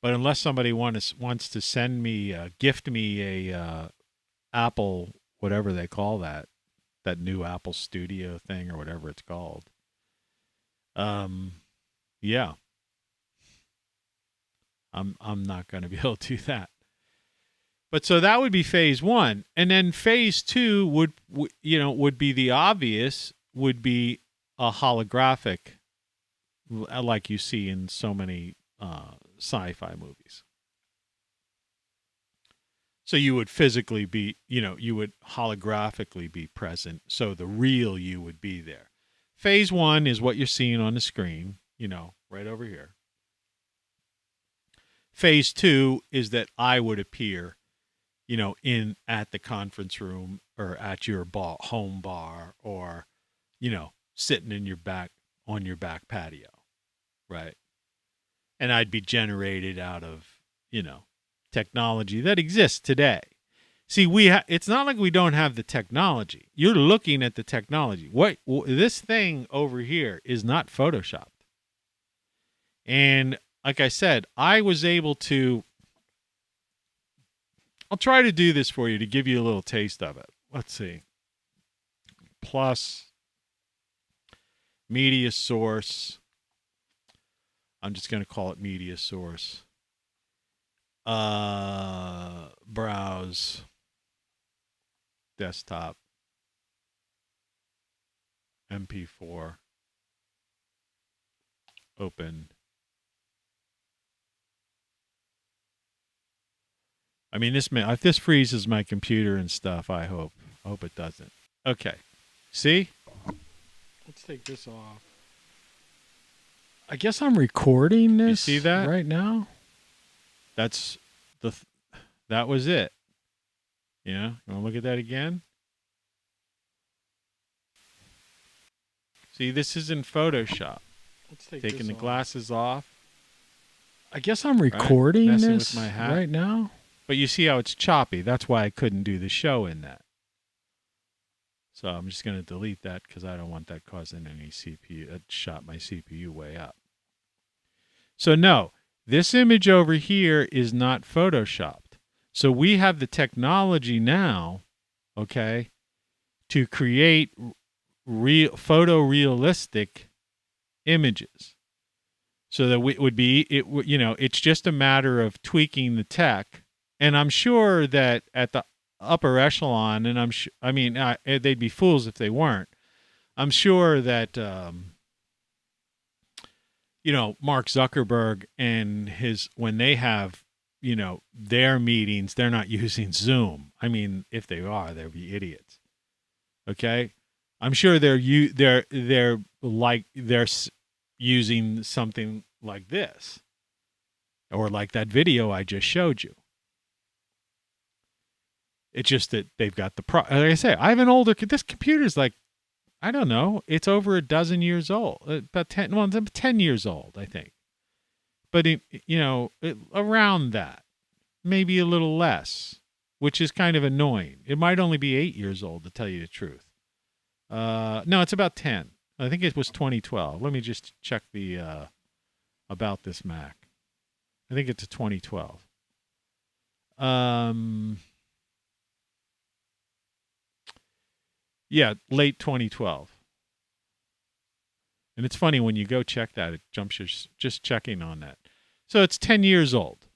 Speaker 1: But unless somebody wants to send me, gift me a Apple, whatever they call that new Apple Studio thing or whatever it's called. Yeah. I'm not going to be able to do that. But so that would be phase 1, and then phase 2 would be the obvious, would be a holographic, like you see in so many sci-fi movies. So you would physically be, you would holographically be present, so the real you would be there. Phase 1 is what you're seeing on the screen, right over here. Phase 2 is that I would appear, at the conference room or at your home bar, or, sitting on your back patio, right? And I'd be generated out of, technology that exists today. See, it's not like we don't have the technology. You're looking at the technology. This thing over here is not photoshopped. And like I said, I was able to, I'll try to do this for you to give you a little taste of it. Let's see. Plus media source. I'm just going to call it media source. Browse. Desktop. MP4. Open. I mean, if this freezes my computer and stuff, I hope it doesn't. Okay. See? Let's take this off. I guess I'm recording this. You see that right now? That's that was it. Yeah. You want to look at that again? See, this is in Photoshop. Let's take taking the glasses off. I guess I'm recording this with my hat right now. But you see how it's choppy. That's why I couldn't do the show in that. So I'm just going to delete that because I don't want that causing any CPU. It shot my CPU way up. So no, this image over here is not photoshopped. So we have the technology now, okay, to create photorealistic images. So that it's just a matter of tweaking the tech. And I'm sure that at the upper echelon, and they'd be fools if they weren't. I'm sure that, Mark Zuckerberg and when they have, their meetings, they're not using Zoom. I mean, if they are, they'll be idiots. Okay. I'm sure they're using something like this, or like that video I just showed you. It's just that they've got like I say, I have an older, this computer's like, I don't know, it's over a dozen years old, about 10 years old, I think. But, around that, maybe a little less, which is kind of annoying. It might only be 8 years old, to tell you the truth. No, it's about 10. I think it was 2012. Let me just check the about this Mac. I think it's a 2012. Yeah, late 2012. And it's funny when you go check that, it jumps your just checking on that. So it's 10 years old.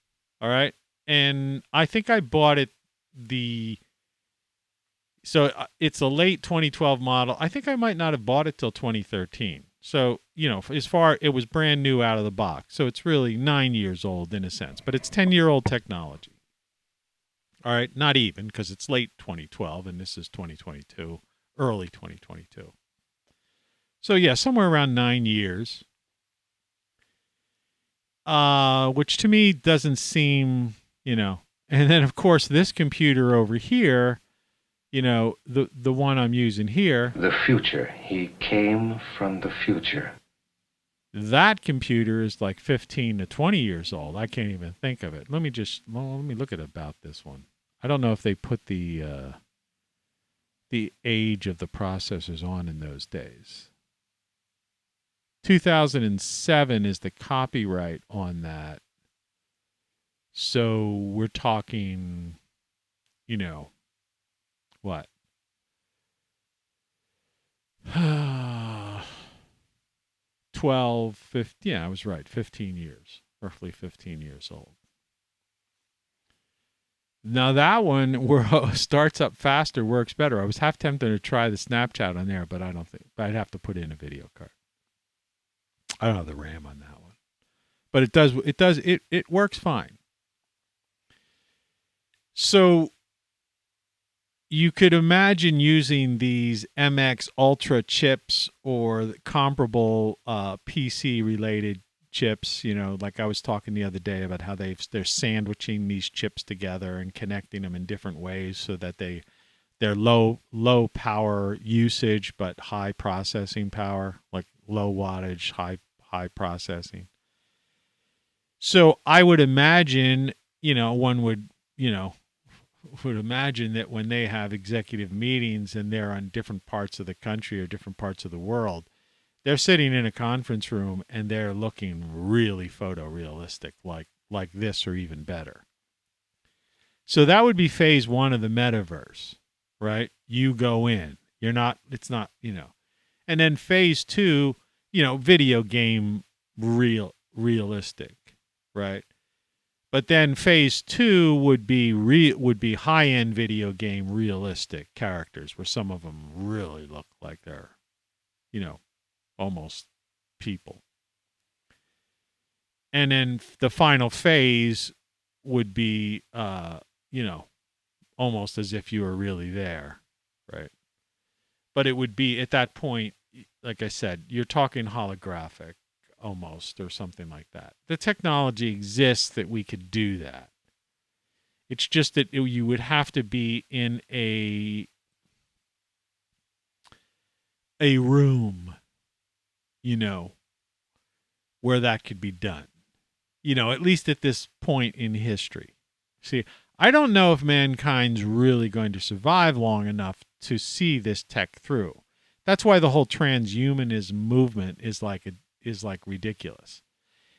Speaker 1: All right. And I think I bought it so it's a late 2012 model. I think I might not have bought it till 2013. So, it was brand new out of the box. So it's really 9 years old in a sense, but it's 10-year-old technology. All right. Not even, because it's late 2012 and this is 2022. Early 2022. So yeah, somewhere around 9 years. Which to me doesn't seem, and then of course this computer over here, the one I'm using here.
Speaker 3: The future. He came from the future.
Speaker 1: That computer is like 15 to 20 years old. I can't even think of it. Let me look at about this one. I don't know if they put the age of the processors on in those days. 2007 is the copyright on that. So we're talking, what? 12, 15, yeah, I was right, 15 years, roughly 15 years old. Now that one starts up faster, works better. I was half tempted to try the Snapchat on there, but I don't think, I'd have to put in a video card. I don't have the RAM on that one. But it works fine. So you could imagine using these MX Ultra chips or comparable PC related chips, like I was talking the other day about how they're sandwiching these chips together and connecting them in different ways so that they're low power usage but high processing power, like low wattage, high processing. So I would imagine, one would imagine that when they have executive meetings and they're on different parts of the country or different parts of the world, they're sitting in a conference room and they're looking really photorealistic, like this or even better. So that would be phase one of the metaverse, right? You go in. It's not. And then phase two, video game realistic, right? But then phase two would be high-end video game realistic characters where some of them really look like they're, almost people. And then the final phase would be, almost as if you were really there, right? But it would be at that point, like I said, you're talking holographic almost or something like that. The technology exists that we could do that. It's just that you would have to be in a room, where that could be done, at least at this point in history. See, I don't know if mankind's really going to survive long enough to see this tech through. That's why the whole transhumanism movement is like ridiculous.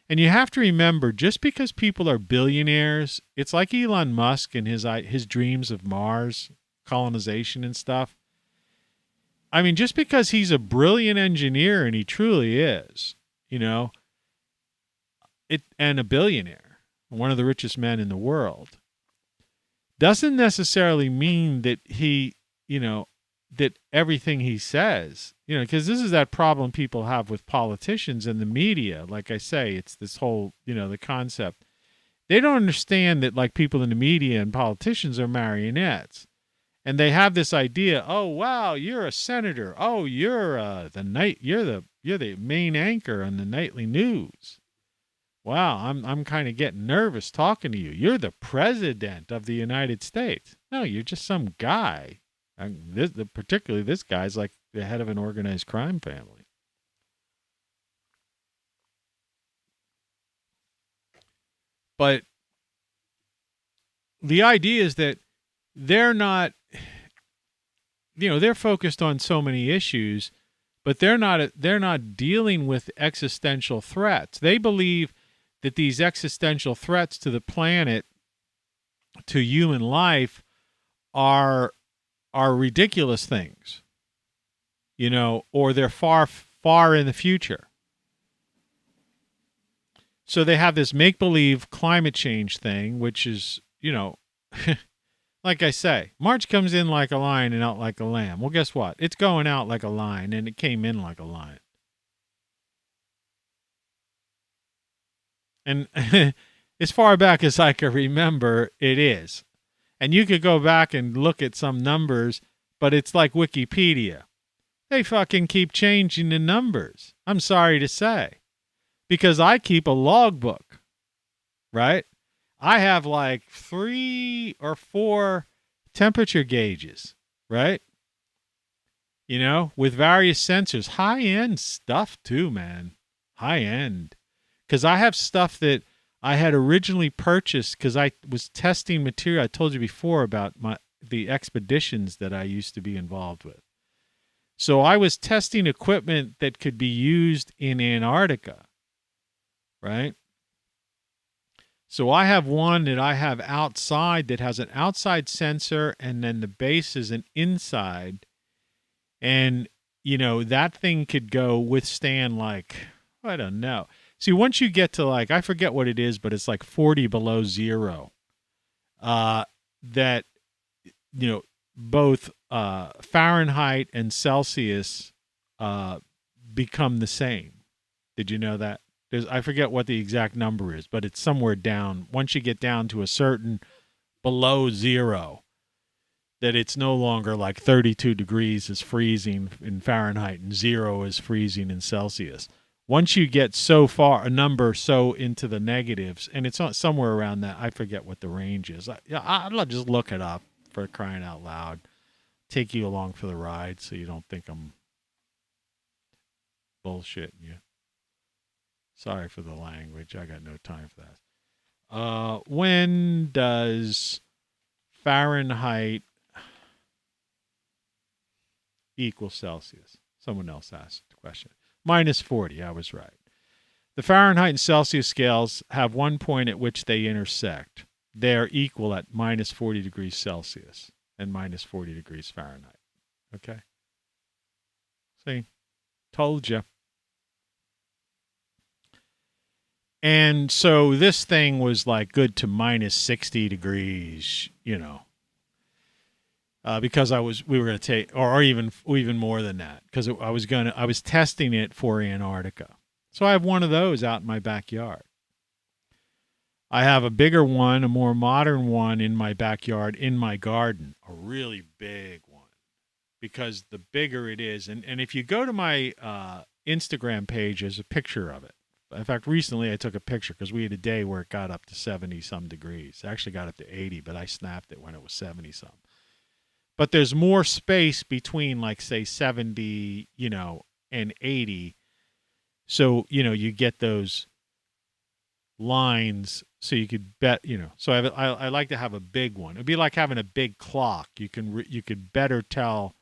Speaker 1: And you have to remember, just because people are billionaires, it's like Elon Musk and his dreams of Mars colonization and stuff. I mean, just because he's a brilliant engineer, and he truly is, and a billionaire, one of the richest men in the world, doesn't necessarily mean that he, that everything he says, because this is that problem people have with politicians and the media. Like I say, it's this whole, the concept. They don't understand that, like, people in the media and politicians are marionettes. And they have this idea, oh wow, you're a senator. Oh, you're the main anchor on the nightly news. Wow, I'm kind of getting nervous talking to you. You're the president of the United States. No, you're just some guy. Particularly this guy's like the head of an organized crime family. But the idea is that they're not, they're focused on so many issues, but they're not dealing with existential threats. They believe that these existential threats to the planet, to human life, are ridiculous things, or they're far in the future. So they have this make-believe climate change thing, which is, like I say, March comes in like a lion and out like a lamb. Well, guess what? It's going out like a lion, and it came in like a lion. And as far back as I can remember, it is. And you could go back and look at some numbers, but it's like Wikipedia. They fucking keep changing the numbers. I'm sorry to say. Because I keep a logbook, right? I have like 3 or 4 temperature gauges, right? With various sensors. High-end stuff too, man. High-end. Because I have stuff that I had originally purchased because I was testing material. I told you before about the expeditions that I used to be involved with. So I was testing equipment that could be used in Antarctica, right? So I have one that I have outside that has an outside sensor, and then the base is an inside. And, that thing could withstand like I don't know. See, once you get to like, I forget what it is, but it's like 40 below zero. That, both Fahrenheit and Celsius become the same. Did you know that? I forget what the exact number is, but it's somewhere down. Once you get down to a certain below zero, that it's no longer like 32 degrees is freezing in Fahrenheit and 0 is freezing in Celsius. Once you get so far, a number so into the negatives, and it's somewhere around that, I forget what the range is. I'll just look it up, for crying out loud. Take you along for the ride so you don't think I'm bullshitting you. Sorry for the language. I got no time for that. When does Fahrenheit equal Celsius? Someone else asked the question. Minus 40, I was right. The Fahrenheit and Celsius scales have one point at which they intersect. They are equal at minus 40 degrees Celsius and minus 40 degrees Fahrenheit. Okay? See? Told you. And so this thing was like good to minus 60 degrees, because we were going to take, or even more than that, because I was testing it for Antarctica. So I have one of those out in my backyard. I have a bigger one, a more modern one in my backyard, in my garden, a really big one, because the bigger it is, and if you go to my Instagram page, there's a picture of it. In fact, recently I took a picture because we had a day where it got up to 70-some degrees. It actually got up to 80, but I snapped it when it was 70-some. But there's more space between, like, say, 70, and 80. So, you get those lines so you could bet, So I like to have a big one. It'd be like having a big clock. You could better tell,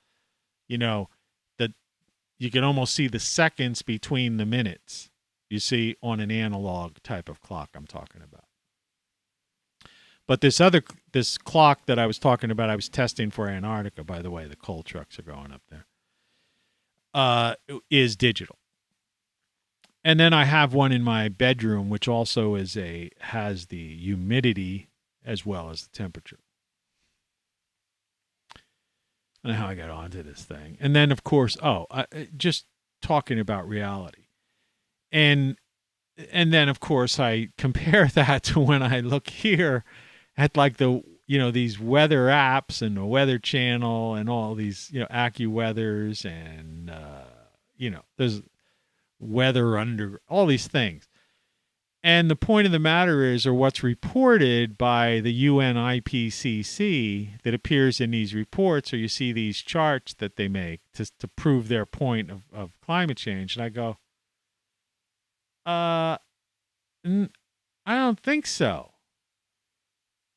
Speaker 1: that you can almost see the seconds between the minutes. You see, on an analog type of clock I'm talking about. But this clock that I was talking about, I was testing for Antarctica, by the way. The coal trucks are going up there. Is digital. And then I have one in my bedroom, which also has the humidity as well as the temperature. I don't know how I got onto this thing. And then, of course, just talking about reality. And then, of course, I compare that to when I look here at like these weather apps and the Weather Channel and all these, AccuWeathers and, there's weather under all these things. And the point of the matter is, or what's reported by the UN IPCC that appears in these reports, or you see these charts that they make to prove their point of climate change. And I go, I don't think so.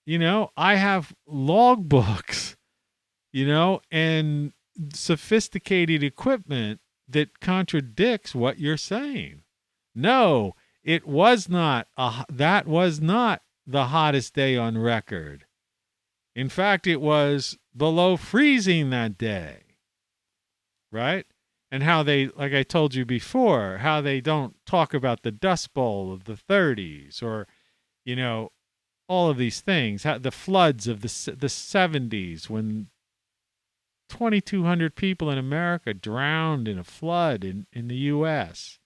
Speaker 1: I have logbooks, and sophisticated equipment that contradicts what you're saying. No, it was not. That was not the hottest day on record. In fact, it was below freezing that day. Right? And how they, like I told you before, how they don't talk about the Dust Bowl of the 30s or, all of these things. How the floods of the 70s when 2,200 people in America drowned in a flood in the U.S.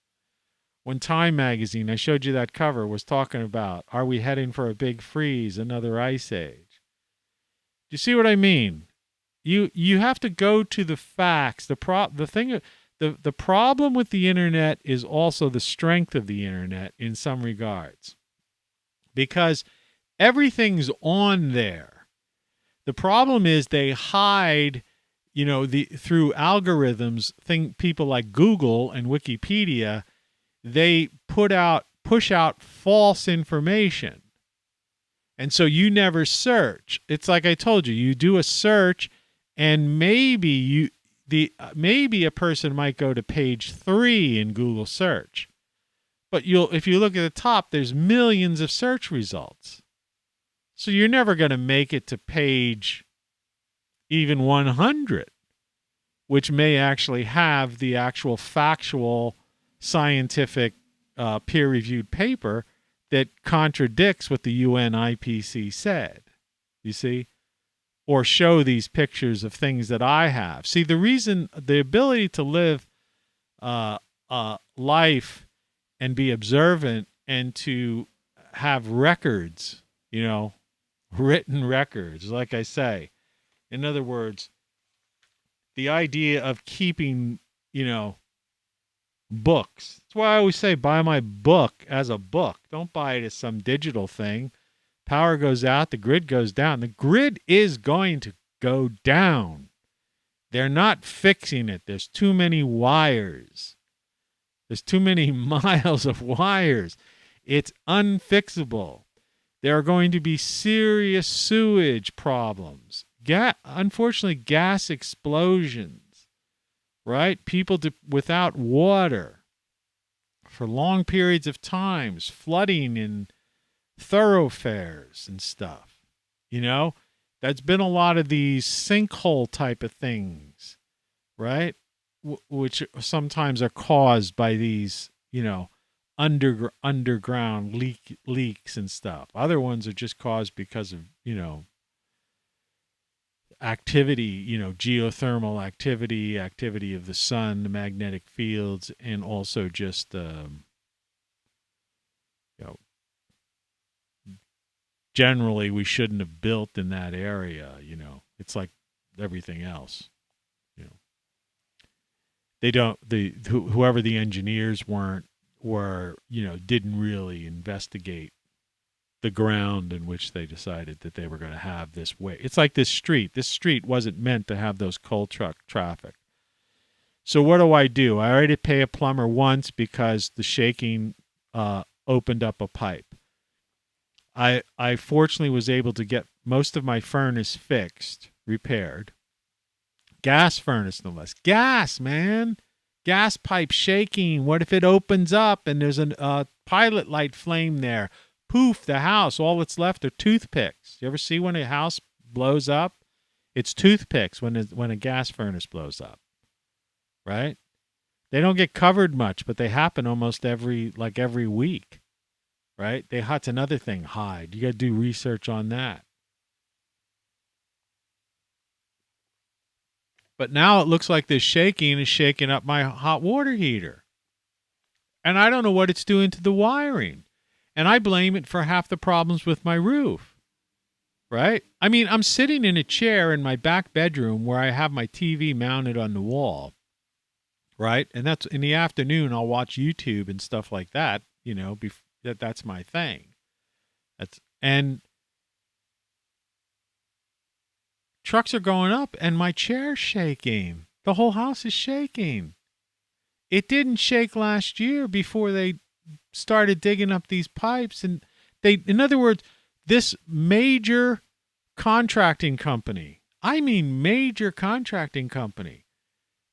Speaker 1: When Time magazine, I showed you that cover, was talking about, are we heading for a big freeze, another ice age? Do you see what I mean? You have to go to the facts. The problem with the internet is also the strength of the internet in some regards, because everything's on there. The problem is they hide, through algorithms. People like Google and Wikipedia, they push out false information, and so you never search. It's like I told you. You do a search. And maybe a person might go to page 3 in Google search, but if you look at the top, there's millions of search results. So you're never going to make it to page even 100, which may actually have the actual factual scientific peer-reviewed paper that contradicts what the UN IPC said. You see? Or show these pictures of things that I have. See, the ability to live life and be observant and to have records, written records, like I say. In other words, the idea of keeping, books. That's why I always say buy my book as a book. Don't buy it as some digital thing. Power goes out, the grid goes down. The grid is going to go down. They're not fixing it. There's too many wires. There's too many miles of wires. It's unfixable. There are going to be serious sewage problems. Unfortunately, gas explosions, right? People without water for long periods of times, flooding in thoroughfares and stuff. That's been a lot of these sinkhole type of things, right? Which sometimes are caused by these, underground leaks and stuff. Other ones are just caused because of, activity, geothermal activity of the sun, the magnetic fields, and also just, generally we shouldn't have built in that area. It's like everything else. They don't. Whoever the engineers were didn't really investigate the ground in which they decided that they were going to have this way. It's like this street. This street wasn't meant to have those coal truck traffic. So what do? I already pay a plumber once because the shaking opened up a pipe. I fortunately was able to get most of my furnace fixed, repaired. Gas furnace, no less. Gas, man. Gas pipe shaking. What if it opens up and there's a pilot light flame there? Poof, the house. All that's left are toothpicks. You ever see when a house blows up? It's toothpicks when a gas furnace blows up, right? They don't get covered much, but they happen almost every week. Right? That's another thing. Hide. You got to do research on that. But now it looks like this shaking is shaking up my hot water heater. And I don't know what it's doing to the wiring. And I blame it for half the problems with my roof. Right? I mean, I'm sitting in a chair in my back bedroom where I have my TV mounted on the wall. Right? And that's in the afternoon, I'll watch YouTube and stuff like that, that's my thing. And trucks are going up and my chair's shaking. The whole house is shaking. It didn't shake last year before they started digging up these pipes. And in other words, this major contracting company, major contracting company,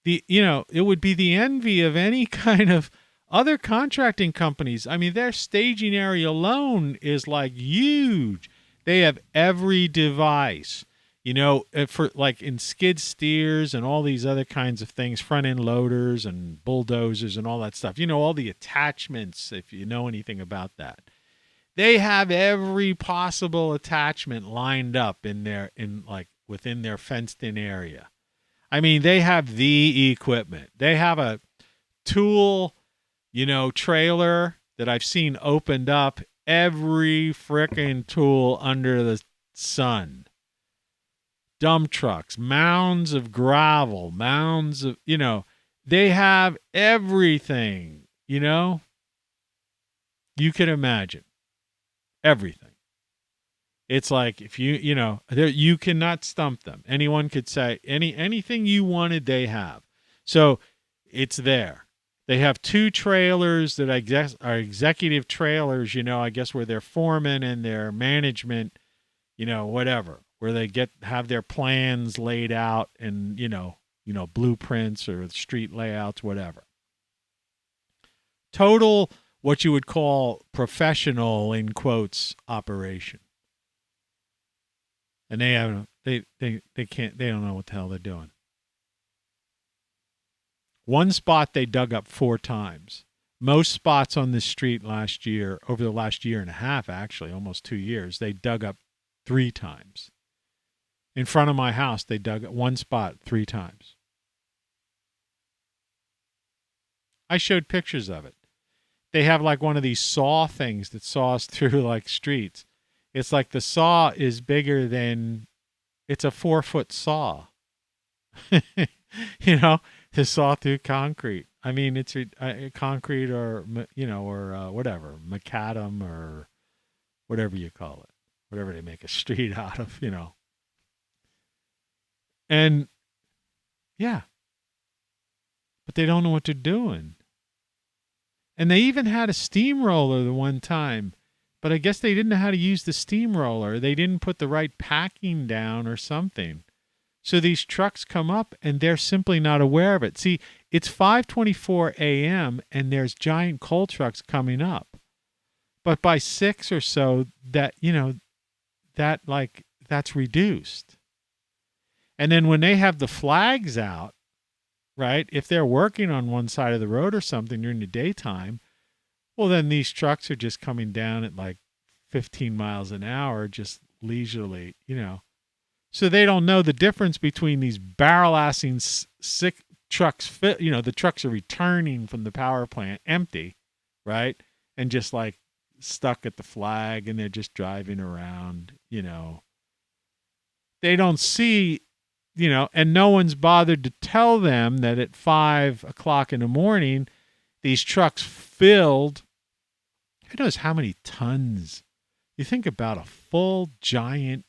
Speaker 1: it would be the envy of any kind of other contracting companies. I mean, their staging area alone is like huge. They have every device, for like in skid steers and all these other kinds of things, front end loaders and bulldozers and all that stuff. All the attachments, if you know anything about that. They have every possible attachment lined up within their fenced in area. I mean, they have the equipment. They have a tool trailer that I've seen opened up, every frickin' tool under the sun. Dump trucks, mounds of gravel, mounds of, they have everything, you could imagine. Everything. It's like if you cannot stump them. Anyone could say anything you wanted, they have. So it's there. They have 2 trailers that I guess are executive trailers, I guess where their foreman and their management, whatever, where they have their plans laid out and, blueprints or street layouts, whatever. Total, what you would call professional, in quotes, operation. And they don't know what the hell they're doing. One spot they dug up 4 times. Most spots on this street last year, over the last year and a half, actually, almost 2 years, they dug up 3 times. In front of my house, they dug up one spot 3 times. I showed pictures of it. They have like one of these saw things that saws through like streets. It's like the saw is bigger than, it's a 4-foot saw, you know, to saw through concrete. I mean, it's concrete or, you know, or whatever, macadam or whatever you call it, whatever they make a street out of, you know. And yeah, but they don't know what they're doing. And they even had a steamroller the one time, but I guess they didn't know how to use the steamroller. They didn't put the right packing down or something. So these trucks come up and they're simply not aware of it. See, it's 5:24 a.m. and there's giant coal trucks coming up. But by 6 or so, that, you know, that like, that's reduced. And then when they have the flags out, right, if they're working on one side of the road or something during the daytime, well, then these trucks are just coming down at like 15 miles an hour, just leisurely, you know. So they don't know the difference between these barrel-assing sick trucks, you know, the trucks are returning from the power plant empty, right, and just like stuck at the flag, and they're just driving around, you know. They don't see, you know, and no one's bothered to tell them that at 5 o'clock in the morning, these trucks filled, who knows how many tons. You think about a full giant,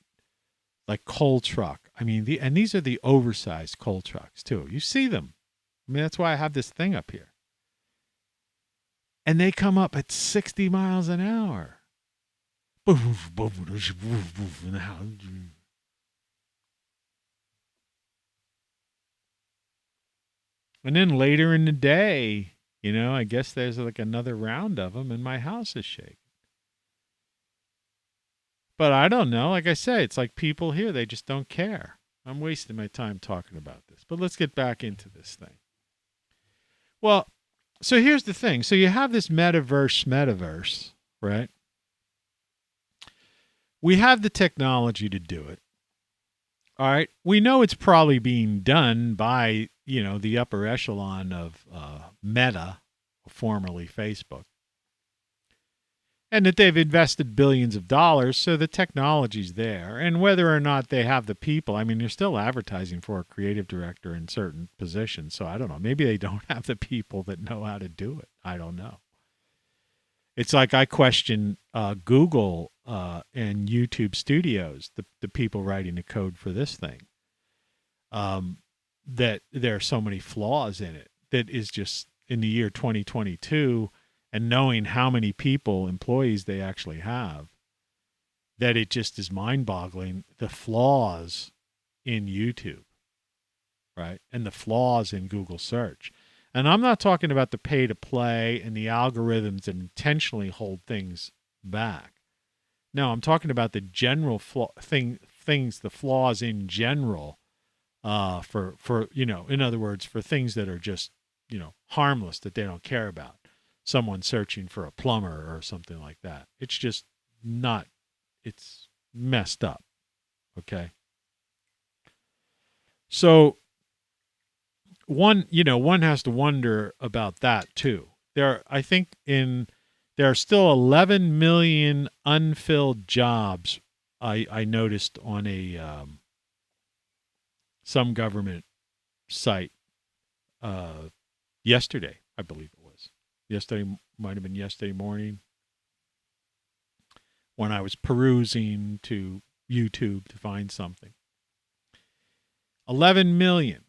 Speaker 1: like, coal truck. I mean, and these are the oversized coal trucks too. You see them. I mean, that's why I have this thing up here. And they come up at 60 miles an hour. And then later in the day, you know, I guess there's like another round of them and my house is shaking. But I don't know. Like I say, it's like people here, they just don't care. I'm wasting my time talking about this. But let's get back into this thing. Well, so here's the thing. So you have this Schmeta-Verse, right? We have the technology to do it. All right. We know it's probably being done by, you know, the upper echelon of Meta, formerly Facebook. And that they've invested billions of dollars, so the technology's there. And whether or not they have the people, I mean, they're still advertising for a creative director in certain positions. So I don't know. Maybe they don't have the people that know how to do it. I don't know. It's like I question Google and YouTube Studios, the people writing the code for this thing, that there are so many flaws in it that is just in the year 2022, and knowing how many people, employees they actually have, that it just is mind-boggling, the flaws in YouTube, right? And the flaws in Google search. And I'm not talking about the pay-to-play and the algorithms that intentionally hold things back. No, I'm talking about the general things, the flaws in general, for you know, in other words, for things that are just, you know, harmless, that they don't care about. Someone searching for a plumber or something like that. It's just not, it's messed up. Okay. So one has to wonder about that too. There are still 11 million unfilled jobs. I noticed on a, some government site, yesterday, I believe it was. Yesterday, might have been yesterday morning, when I was perusing to YouTube to find something. 11 million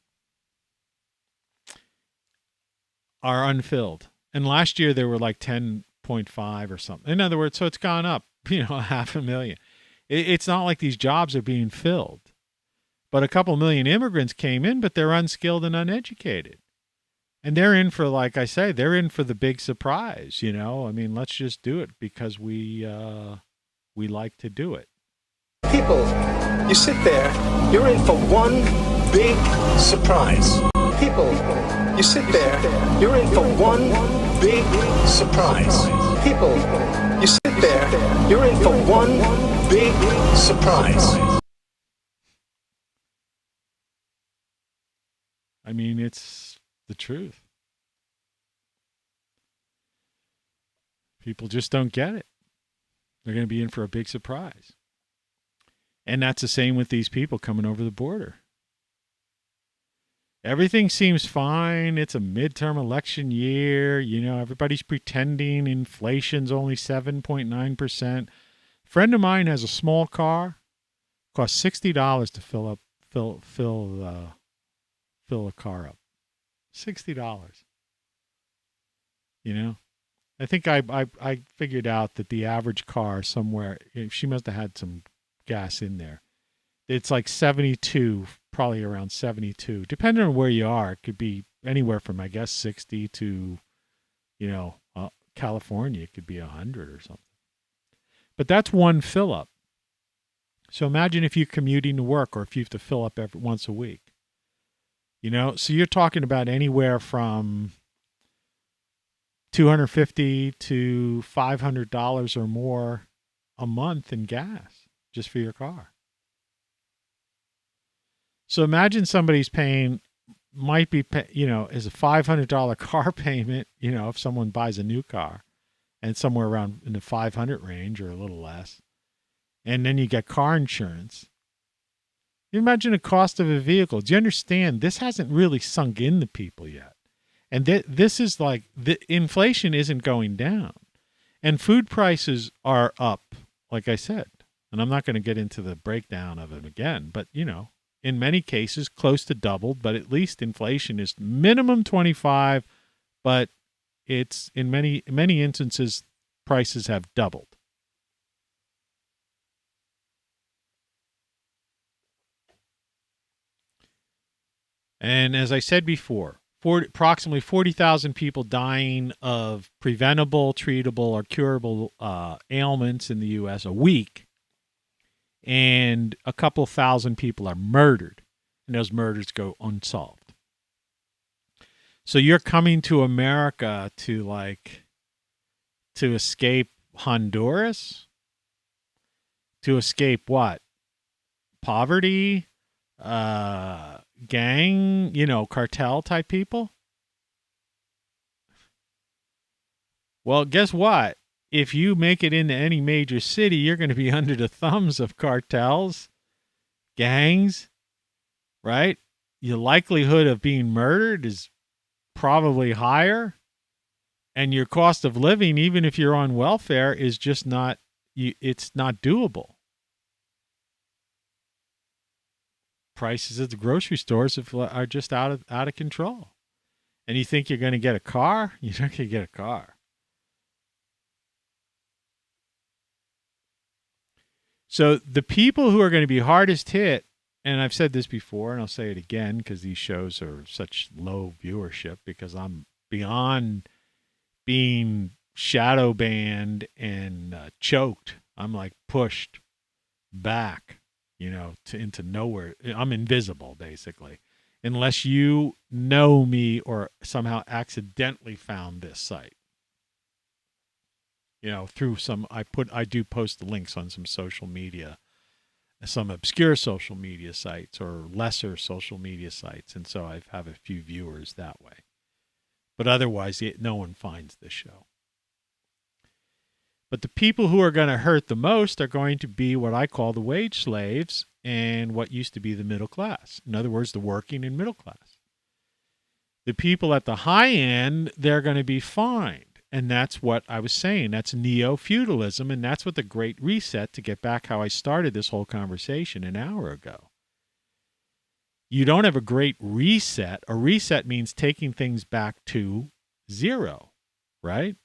Speaker 1: are unfilled. And last year there were like 10.5 or something. In other words, so it's gone up, you know, 500,000. It's not like these jobs are being filled. But a couple million immigrants came in, but they're unskilled and uneducated. And they're in for, like I say, they're in for the big surprise, you know. I mean, let's just do it because we like to do it.
Speaker 8: People, you sit there, you're in for one big surprise. People, you sit there, you're in for one big surprise. People, you sit there, you're in for one big surprise.
Speaker 1: I mean, it's the truth. People just don't get it. They're going to be in for a big surprise. And that's the same with these people coming over the border. Everything seems fine. It's a midterm election year. You know, everybody's pretending inflation's only 7.9%. Friend of mine has a small car. Costs $60 to fill a car up. $60. You know? I think I figured out that the average car somewhere, she must have had some gas in there. It's like 72, probably around 72. Depending on where you are, it could be anywhere from, I guess, 60 to, you know, California, it could be 100 or something. But that's one fill up. So imagine if you're commuting to work or if you have to fill up once a week. You know, so you're talking about anywhere from $250 to $500 or more a month in gas just for your car. So imagine somebody's paying, might be, you know, is a $500 car payment, you know, if someone buys a new car, and somewhere around in the 500 range or a little less. And then you get car insurance. You imagine the cost of a vehicle. Do you understand? This hasn't really sunk into people yet. And this is like, the inflation isn't going down. And food prices are up, like I said. And I'm not going to get into the breakdown of it again, but, you know, in many cases, close to doubled, but at least inflation is minimum 25, but it's in many instances, prices have doubled. And as I said before, approximately 40,000 people dying of preventable, treatable, or curable ailments in the U.S. a week. And a couple thousand people are murdered, and those murders go unsolved. So you're coming to America to escape Honduras? To escape what? Poverty? Gang, you know, cartel type people? Well, guess what? If you make it into any major city, you're going to be under the thumbs of cartels, gangs, right? Your likelihood of being murdered is probably higher. And your cost of living, even if you're on welfare, is just not, it's not doable. Prices at the grocery stores are just out of control. And you think you're going to get a car? You're not going to get a car. So the people who are going to be hardest hit, and I've said this before, and I'll say it again because these shows are such low viewership, because I'm beyond being shadow banned and choked. I'm like pushed back, you know, into nowhere. I'm invisible, basically, unless you know me or somehow accidentally found this site. You know, through some, I do post the links on some social media, some obscure social media sites or lesser social media sites. And so I have a few viewers that way. But otherwise, no one finds this show. But the people who are going to hurt the most are going to be what I call the wage slaves and what used to be the middle class. In other words, the working and middle class. The people at the high end, they're going to be fined. And that's what I was saying. That's neo-feudalism, and that's what the Great Reset, to get back how I started this whole conversation an hour ago. You don't have a great reset. A reset means taking things back to zero, right?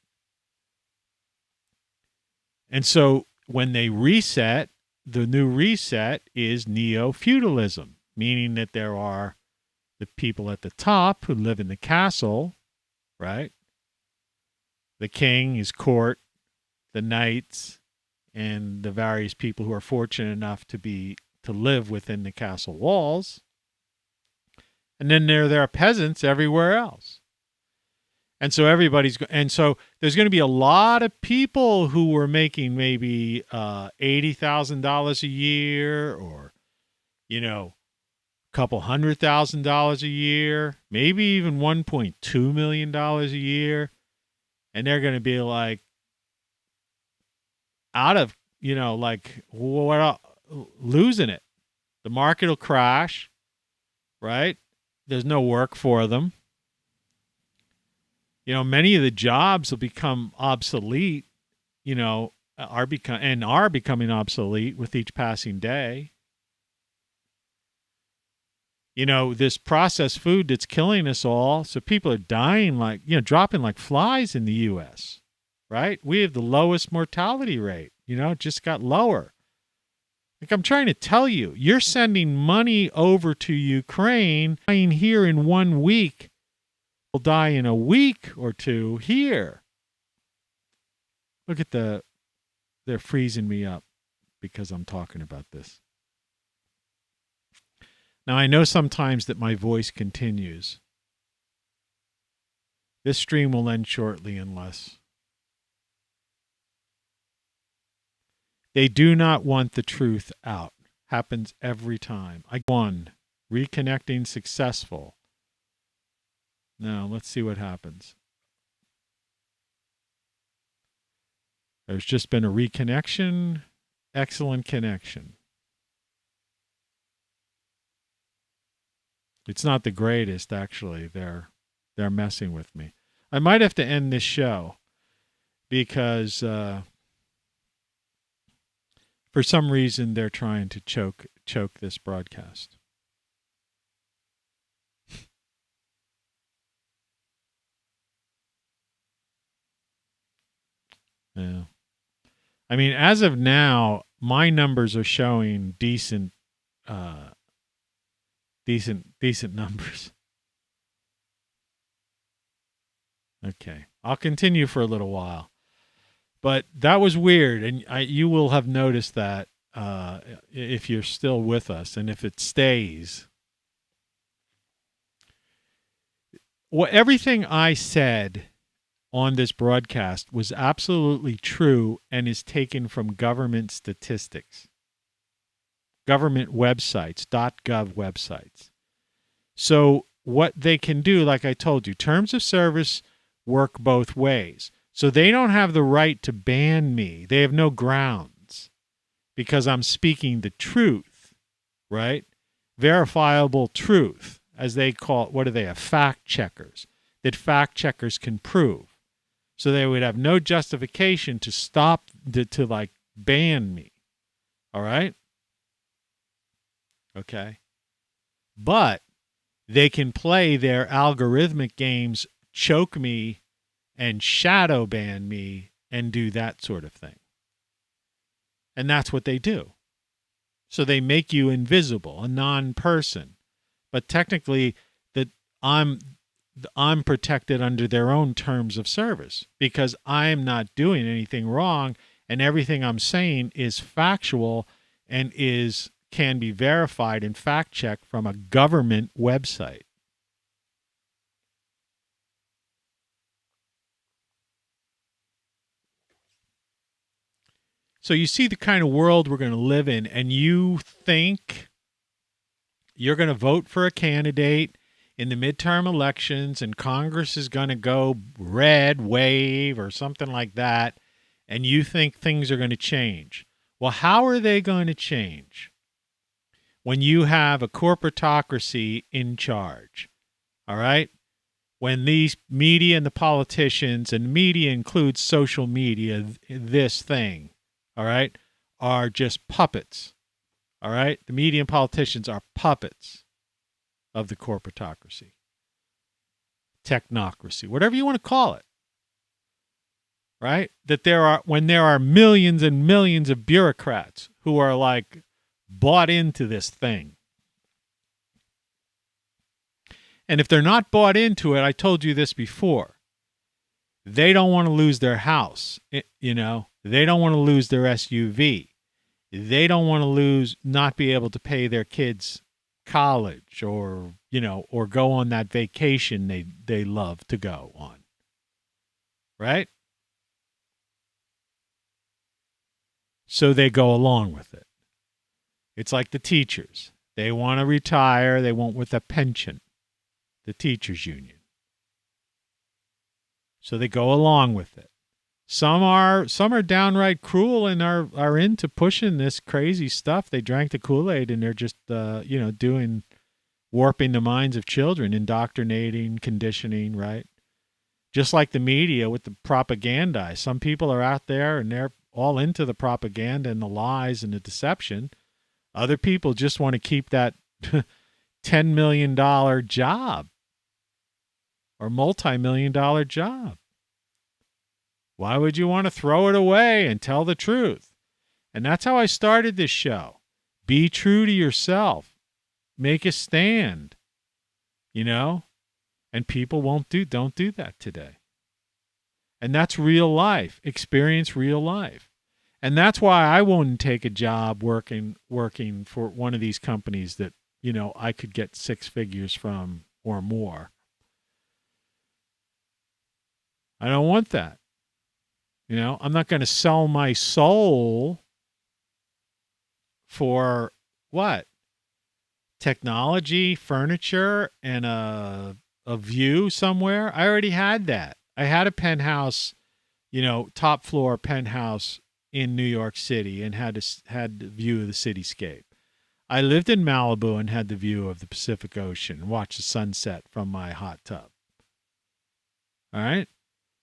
Speaker 1: And so when they reset, the new reset is neo-feudalism, meaning that there are the people at the top who live in the castle, right? The king, his court, the knights, and the various people who are fortunate enough to live within the castle walls. And then there are peasants everywhere else. And so there's going to be a lot of people who were making maybe $80,000 a year, or, a couple $100,000 a year, maybe even $1.2 million a year. And they're going to be like out of, losing it. The market will crash, right? There's no work for them. Many of the jobs will become obsolete, are becoming obsolete with each passing day. This processed food that's killing us all. So people are dying dropping like flies in the U.S., right? We have the lowest mortality rate, it just got lower. Like I'm trying to tell you, you're sending money over to Ukraine, dying here in 1 week. Will die in a week or two here. Look at they're freezing me up because I'm talking about this. Now, I know sometimes that my voice continues. This stream will end shortly unless they do not want the truth out. Happens every time. Reconnecting successful. Now, let's see what happens. There's just been a reconnection. Excellent connection. It's not the greatest, actually. They're messing with me. I might have to end this show because for some reason they're trying to choke this broadcast. Yeah. I mean, as of now, my numbers are showing decent numbers. Okay. I'll continue for a little while. But that was weird, and you will have noticed that if you're still with us, and if it stays. Well, everything I said on this broadcast was absolutely true and is taken from government statistics, government websites, .gov websites. So what they can do, like I told you, terms of service work both ways. So they don't have the right to ban me. They have no grounds because I'm speaking the truth, right? Verifiable truth, as they call it. What do they have? Fact checkers, that fact checkers can prove. So they would have no justification to stop, to ban me. All right? Okay. But they can play their algorithmic games, choke me and shadow ban me and do that sort of thing. And that's what they do. So they make you invisible, a non-person. But technically, that I'm protected under their own terms of service because I'm not doing anything wrong, and everything I'm saying is factual and can be verified and fact-checked from a government website. So you see the kind of world we're going to live in, and you think you're going to vote for a candidate in the midterm elections and Congress is going to go red wave or something like that, and you think things are going to change. Well, how are they going to change when you have a corporatocracy in charge? All right? When these media and the politicians, and media includes social media, this thing, all right, are just puppets. All right? The media and politicians are puppets of the corporatocracy, technocracy, whatever you want to call it. Right? That when there are millions and millions of bureaucrats who are bought into this thing. And if they're not bought into it, I told you this before, they don't want to lose their house. They don't want to lose their SUV. They don't want to not be able to pay their kids' college or, or go on that vacation they love to go on. Right? So they go along with it. It's like the teachers. They want to retire. They want with a pension, the teachers union. So they go along with it. Some are downright cruel and are into pushing this crazy stuff. They drank the Kool-Aid and they're just warping the minds of children, indoctrinating, conditioning, right? Just like the media with the propaganda. Some people are out there and they're all into the propaganda and the lies and the deception. Other people just want to keep that $10 million job or multi-million-dollar job. Why would you want to throw it away and tell the truth? And that's how I started this show. Be true to yourself. Make a stand. And people don't do that today. And that's real life. Experience real life. And that's why I wouldn't take a job working for one of these companies that, I could get 6 figures from or more. I don't want that. I'm not going to sell my soul for what? Technology, furniture, and a view somewhere. I already had that. I had a penthouse, top floor penthouse in New York City and had the view of the cityscape. I lived in Malibu and had the view of the Pacific Ocean, watched the sunset from my hot tub. All right?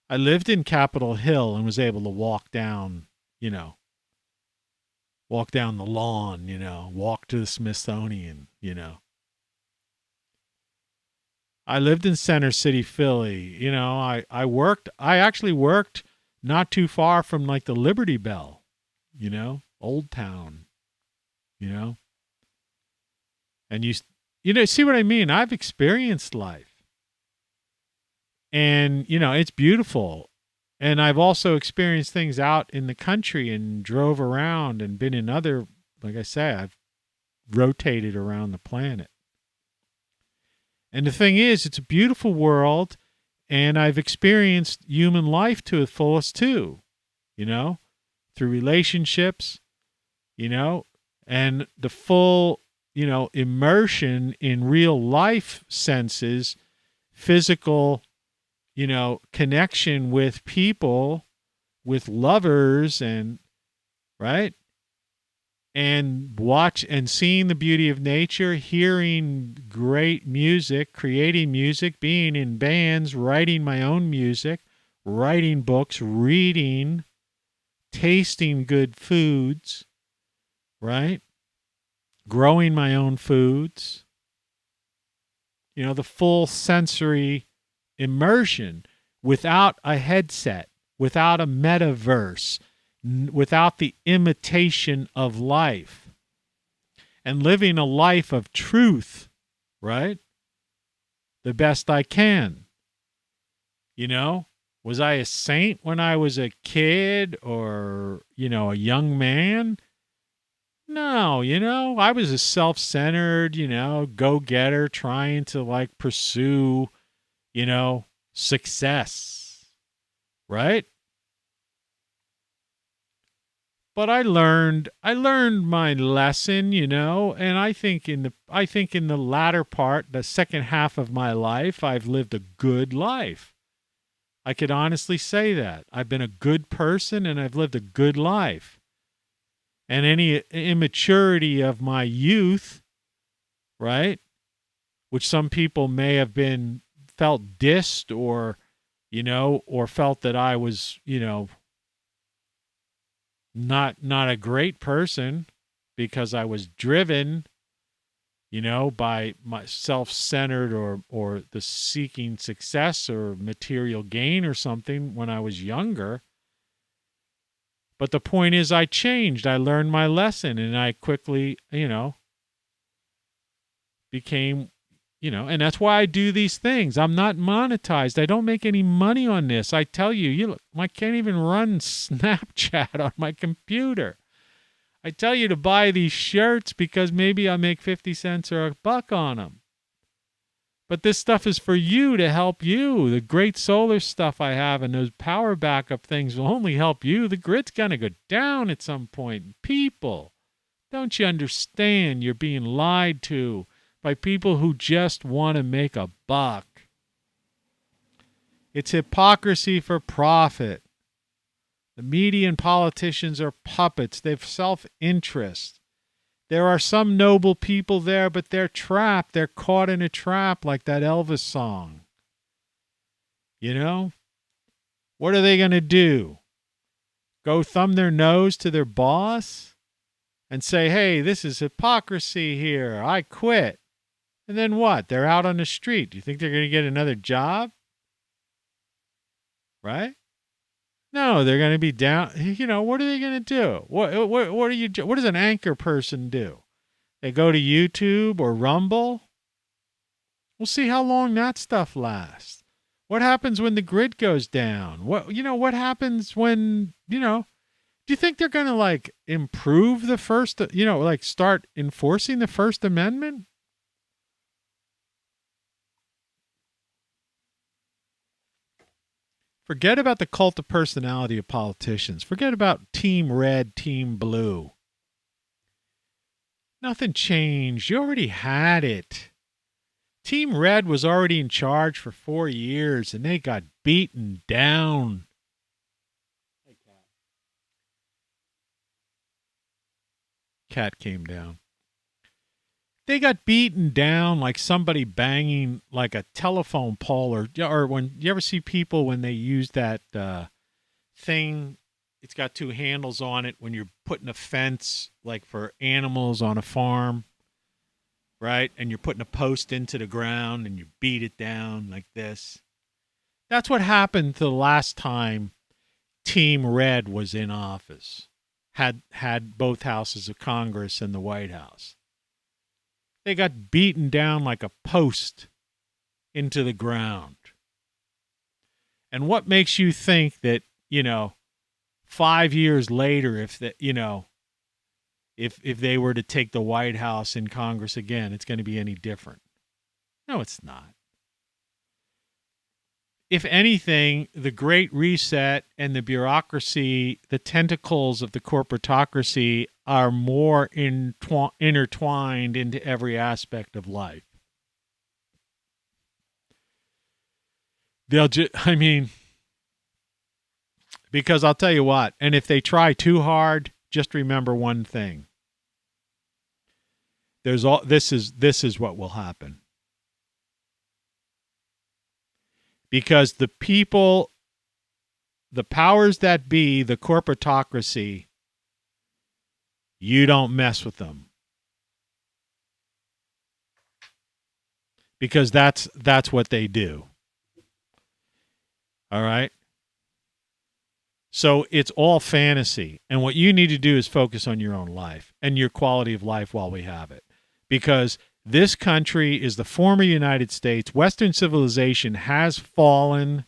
Speaker 1: I lived in Capitol Hill and was able to walk down the lawn, walk to the Smithsonian, I lived in Center City, Philly. I actually worked not too far from like the Liberty Bell, Old Town, And you see what I mean? I've experienced life. And, it's beautiful. And I've also experienced things out in the country and drove around and been in other, like I say, I've rotated around the planet. And the thing is, it's a beautiful world, and I've experienced human life to the fullest too, through relationships, and the full, immersion in real life senses, physical, connection with people, with lovers, and right? And watch and seeing the beauty of nature, hearing great music, creating music, being in bands, writing my own music, writing books, reading, tasting good foods, right? Growing my own foods. The full sensory immersion without a headset, without a metaverse, without the imitation of life, and living a life of truth, right? The best I can. Was I a saint when I was a kid or, a young man? No, I was a self-centered, go-getter trying to pursue, success, right? But I learned my lesson, and I think in the latter part, the second half of my life, I've lived a good life. I could honestly say that. I've been a good person and I've lived a good life. And any immaturity of my youth, right, which some people may have felt dissed or felt that I was, not a great person because I was driven, by my self-centered or the seeking success or material gain or something when I was younger. But the point is I changed. I learned my lesson and I quickly, became, and that's why I do these things. I'm not monetized. I don't make any money on this. I tell you, I can't even run Snapchat on my computer. I tell you to buy these shirts because maybe I make 50 cents or a buck on them. But this stuff is for you, to help you. The great solar stuff I have and those power backup things will only help you. The grid's going to go down at some point. People, don't you understand you're being lied to by people who just want to make a buck? It's hypocrisy for profit. The media and politicians are puppets. They've self-interest. There are some noble people there, but they're trapped. They're caught in a trap like that Elvis song. You know? What are they going to do? Go thumb their nose to their boss and say, hey, this is hypocrisy here. I quit. And then what? They're out on the street. Do you think they're going to get another job? Right? No, they're going to be down. You know, what are they going to do? What does an anchor person do? They go to YouTube or Rumble? We'll see how long that stuff lasts. What happens when the grid goes down? What happens when, do you think they're going to improve the first, start enforcing the First Amendment? Forget about the cult of personality of politicians. Forget about team red, team blue. Nothing changed. You already had it. Team red was already in charge for 4 years, and they got beaten down. Cat came down. They got beaten down like somebody banging like a telephone pole, or when you ever see people when they use that thing, it's got two handles on it when you're putting a fence like for animals on a farm, right? And you're putting a post into the ground and you beat it down like this. That's what happened the last time Team Red was in office, had both houses of Congress and the White House. They got beaten down like a post into the ground. And what makes you think that, 5 years later, if they were to take the White House in Congress again, it's going to be any different? No, it's not. If anything, the Great Reset and the bureaucracy, the tentacles of the corporatocracy are more intertwined into every aspect of life. Because I'll tell you what, and if they try too hard, just remember one thing. This is what will happen. Because the people, the powers that be, the corporatocracy, you don't mess with them. Because that's what they do. All right? So it's all fantasy. And what you need to do is focus on your own life and your quality of life while we have it. Because this country is the former United States. Western civilization has fallen.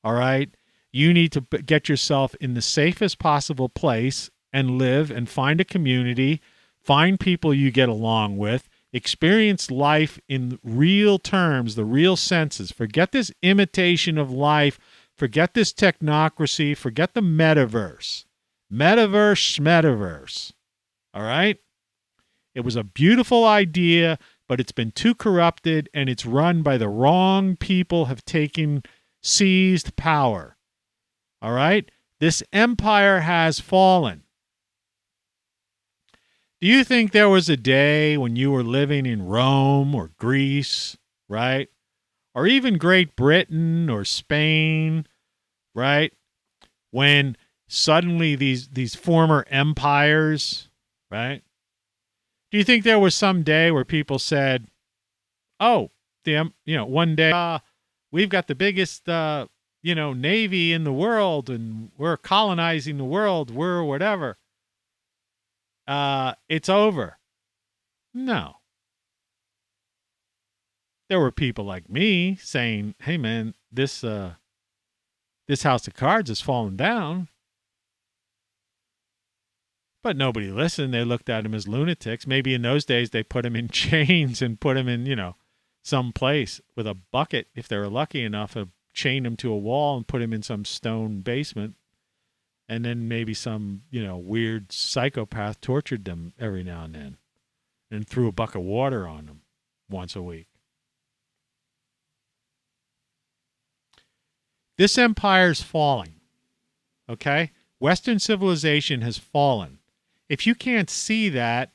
Speaker 1: All right? You need to get yourself in the safest possible place and live and find a community, find people you get along with, experience life in real terms, the real senses. Forget this imitation of life. Forget this technocracy. Forget the metaverse. Metaverse, Schmeta-Verse. All right? It was a beautiful idea, but it's been too corrupted, and it's run by the wrong people have seized power. All right? This empire has fallen. Do you think there was a day when you were living in Rome or Greece, right? Or even Great Britain or Spain, right? When suddenly these former empires, right? Do you think there was some day where people said, "Oh, one day we've got the biggest navy in the world and we're colonizing the world, we're whatever. It's over." No. There were people like me saying, "Hey man, this house of cards has fallen down." But nobody listened. They looked at him as lunatics. Maybe in those days they put him in chains and put him in, some place with a bucket, if they were lucky enough, chain him to a wall and put him in some stone basement. And then maybe some, weird psychopath tortured them every now and then and threw a bucket of water on them once a week. This empire's falling, okay? Western civilization has fallen. If you can't see that,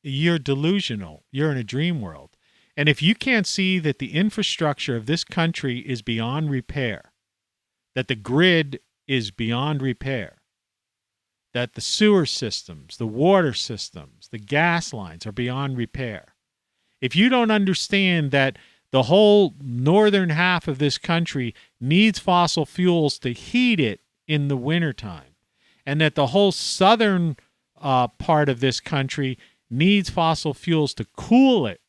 Speaker 1: you're delusional. You're in a dream world. And if you can't see that the infrastructure of this country is beyond repair, that the grid is beyond repair, that the sewer systems, the water systems, the gas lines are beyond repair, if you don't understand that the whole northern half of this country needs fossil fuels to heat it in the wintertime, and that the whole southern part of this country needs fossil fuels to cool it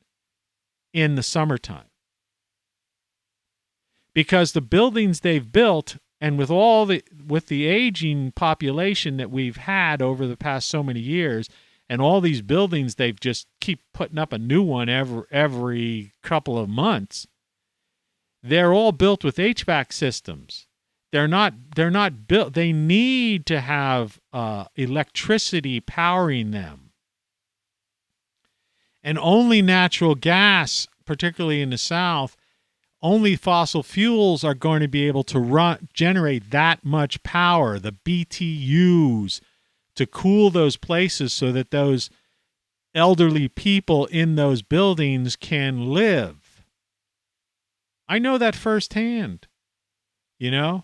Speaker 1: in the summertime. Because the buildings they've built, and with the aging population that we've had over the past so many years, and all these buildings, they've just keep putting up a new one every couple of months. They're all built with HVAC systems. They're not built. They need to have electricity powering them. And only natural gas, particularly in the South, only fossil fuels are going to be able to generate that much power, the BTUs, to cool those places so that those elderly people in those buildings can live. I know that firsthand. I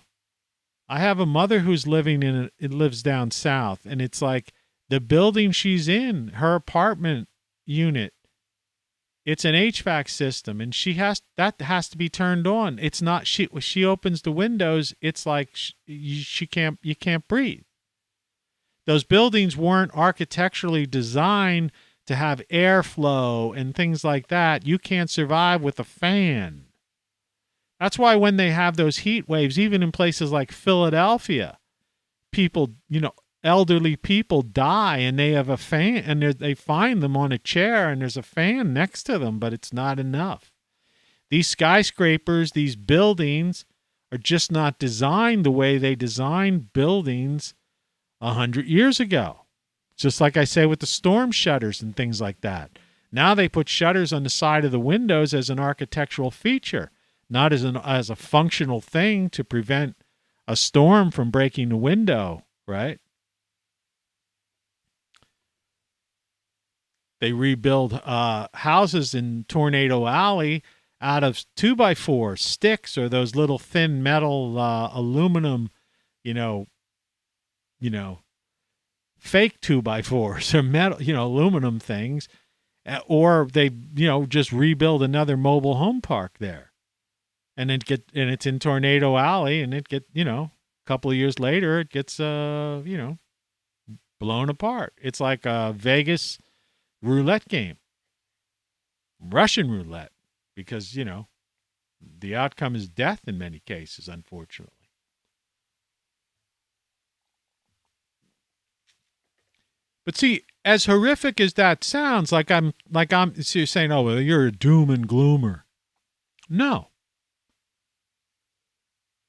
Speaker 1: have a mother who's lives down south, and it's like the building she's in, her apartment unit, it's an HVAC system, and that has to be turned on. It's not she opens the windows, it's like you can't breathe. Those buildings weren't architecturally designed to have airflow and things like that. You can't survive with a fan. That's why when they have those heat waves, even in places like Philadelphia, people, elderly people die and they have a fan, and they find them on a chair and there's a fan next to them, but it's not enough. These skyscrapers, these buildings are just not designed the way they designed buildings 100 years ago. Just like I say with the storm shutters and things like that. Now they put shutters on the side of the windows as an architectural feature, not as a functional thing to prevent a storm from breaking the window, right? They rebuild houses in Tornado Alley out of 2x4 sticks or those little thin metal aluminum, fake 2x4s or metal, aluminum things, or they, just rebuild another mobile home park there, and it's in Tornado Alley, and a couple of years later it gets blown apart. It's like a Vegas roulette game, Russian roulette, because the outcome is death in many cases, unfortunately. But see, as horrific as that sounds, so you're saying, oh, well, you're a doom and gloomer. No.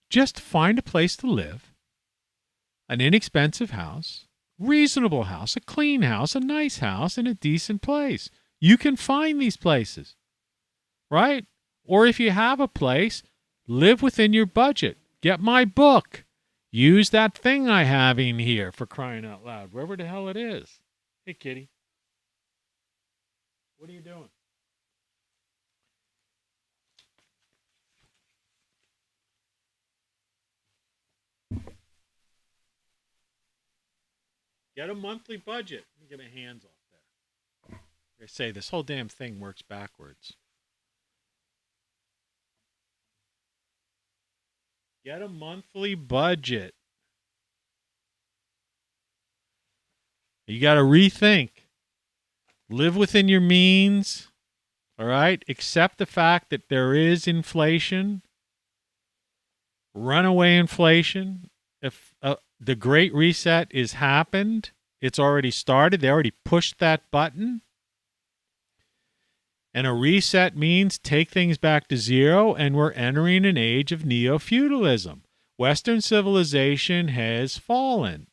Speaker 1: Just find a place to live, an inexpensive house, reasonable house, a clean house, a nice house, in a decent place. You can find these places, right? Or if you have a place, live within your budget. Get my book. Use that thing I have in here, for crying out loud, wherever the hell it is. Hey, kitty. What are you doing? Get a monthly budget. Let me get my hands off there. I say this whole damn thing works backwards. Get a monthly budget. You got to rethink. Live within your means. All right? Accept the fact that there is inflation. Runaway inflation. If the Great Reset is happened, It's already started. They already pushed that button. And a reset means take things back to zero, and we're entering an age of neo-feudalism. Western civilization has fallen.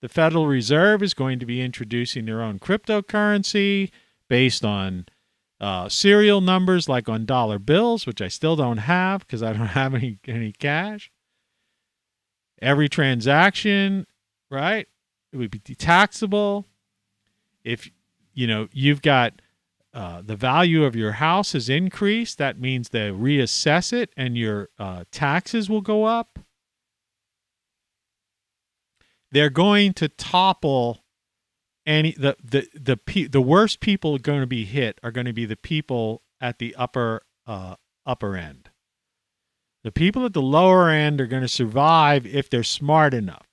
Speaker 1: The Federal Reserve is going to be introducing their own cryptocurrency based on serial numbers like on dollar bills, which I still don't have because I don't have any cash. Every transaction, right, it would be taxable. If, you've got the value of your house has increased, that means they reassess it and your taxes will go up. They're going to topple the worst people going to be hit are going to be the people at the upper end. The people at the lower end are going to survive if they're smart enough.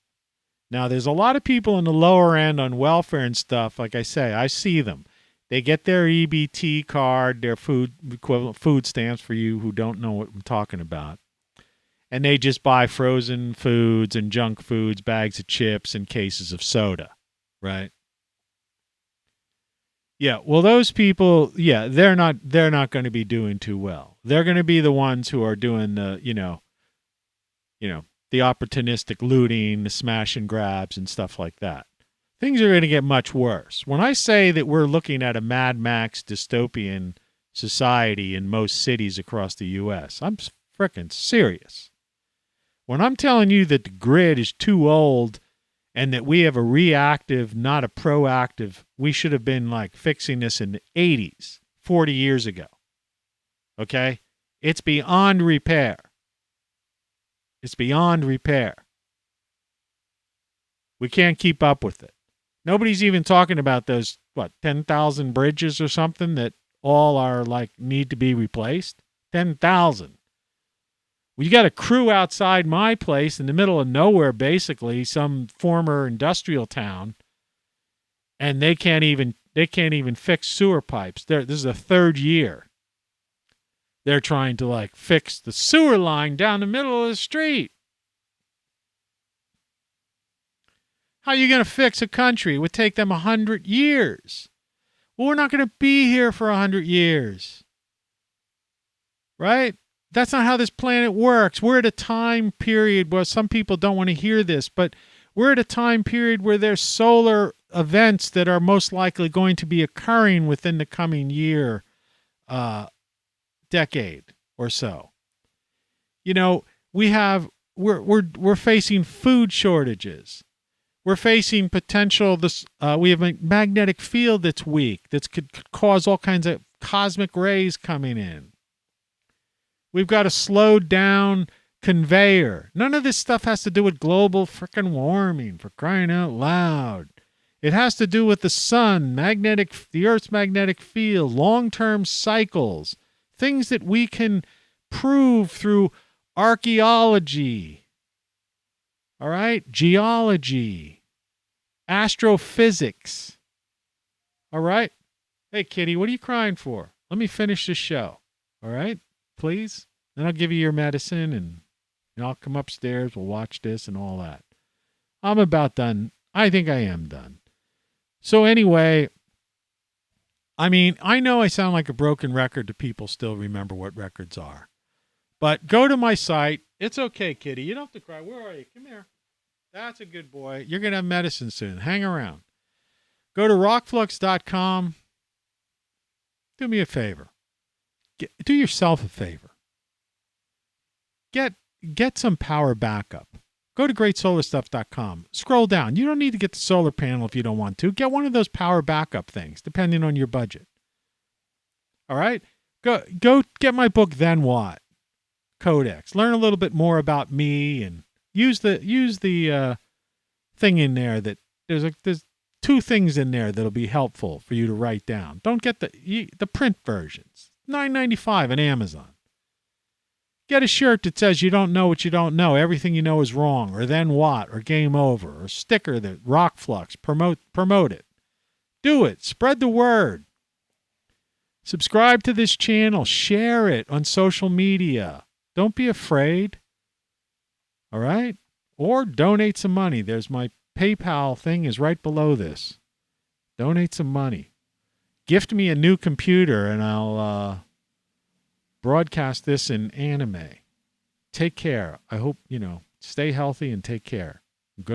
Speaker 1: Now, there's a lot of people in the lower end on welfare and stuff. Like I say, I see them. They get their EBT card, their equivalent food stamps for you who don't know what I'm talking about. And they just buy frozen foods and junk foods, bags of chips, and cases of soda, right? Yeah, well, those people, they're not going to be doing too well. They're going to be the ones who are doing the, the opportunistic looting, the smash and grabs, and stuff like that. Things are going to get much worse. When I say that we're looking at a Mad Max dystopian society in most cities across the U.S., I'm freaking serious. When I'm telling you that the grid is too old and that we have a reactive, not a proactive, we should have been like fixing this in the 80s, 40 years ago. Okay? It's beyond repair. It's beyond repair. We can't keep up with it. Nobody's even talking about those, 10,000 bridges or something that all are need to be replaced? 10,000. Well, you got a crew outside my place in the middle of nowhere, basically, some former industrial town, and they can't even fix sewer pipes. This is the third year. They're trying to fix the sewer line down the middle of the street. How are you going to fix a country? It would take them 100 years. Well, we're not going to be here for 100 years. Right? That's not how this planet works. We're at a time period where some people don't want to hear this, but we're at a time period where there's solar events that are most likely going to be occurring within the coming year, decade or so. We're facing food shortages. We're facing potential. We have a magnetic field that's weak that could cause all kinds of cosmic rays coming in. We've got a slowed down conveyor. None of this stuff has to do with global frickin' warming, for crying out loud. It has to do with the sun, the Earth's magnetic field, long-term cycles, things that we can prove through archaeology. All right? Geology. Astrophysics. All right? Hey, kitty, what are you crying for? Let me finish this show. All right? Please? Then I'll give you your medicine and I'll come upstairs. We'll watch this and all that. I'm about done. I think I am done. So anyway, I know I sound like a broken record to people still remember what records are. But go to my site. It's okay, kitty. You don't have to cry. Where are you? Come here. That's a good boy. You're going to have medicine soon. Hang around. Go to ROCKFLUX.com. Do me a favor. Do yourself a favor. Get some power backup. Go to GreatSolarStuff.com. Scroll down. You don't need to get the solar panel if you don't want to. Get one of those power backup things, depending on your budget. All right? Go get my book, Then What? Codex. Learn a little bit more about me and use the thing in there that there's two things in there that'll be helpful for you to write down. Don't get the print versions. $9.95 on Amazon. Get a shirt that says you don't know what you don't know. Everything you know is wrong, or then what, or game over, or a sticker that ROCKFLUX, promote it. Do it. Spread the word. Subscribe to this channel. Share it on social media. Don't be afraid. All right? Or donate some money. There's my PayPal thing is right below this. Donate some money. Gift me a new computer and I'll broadcast this in anime. Take care. I hope, stay healthy and take care.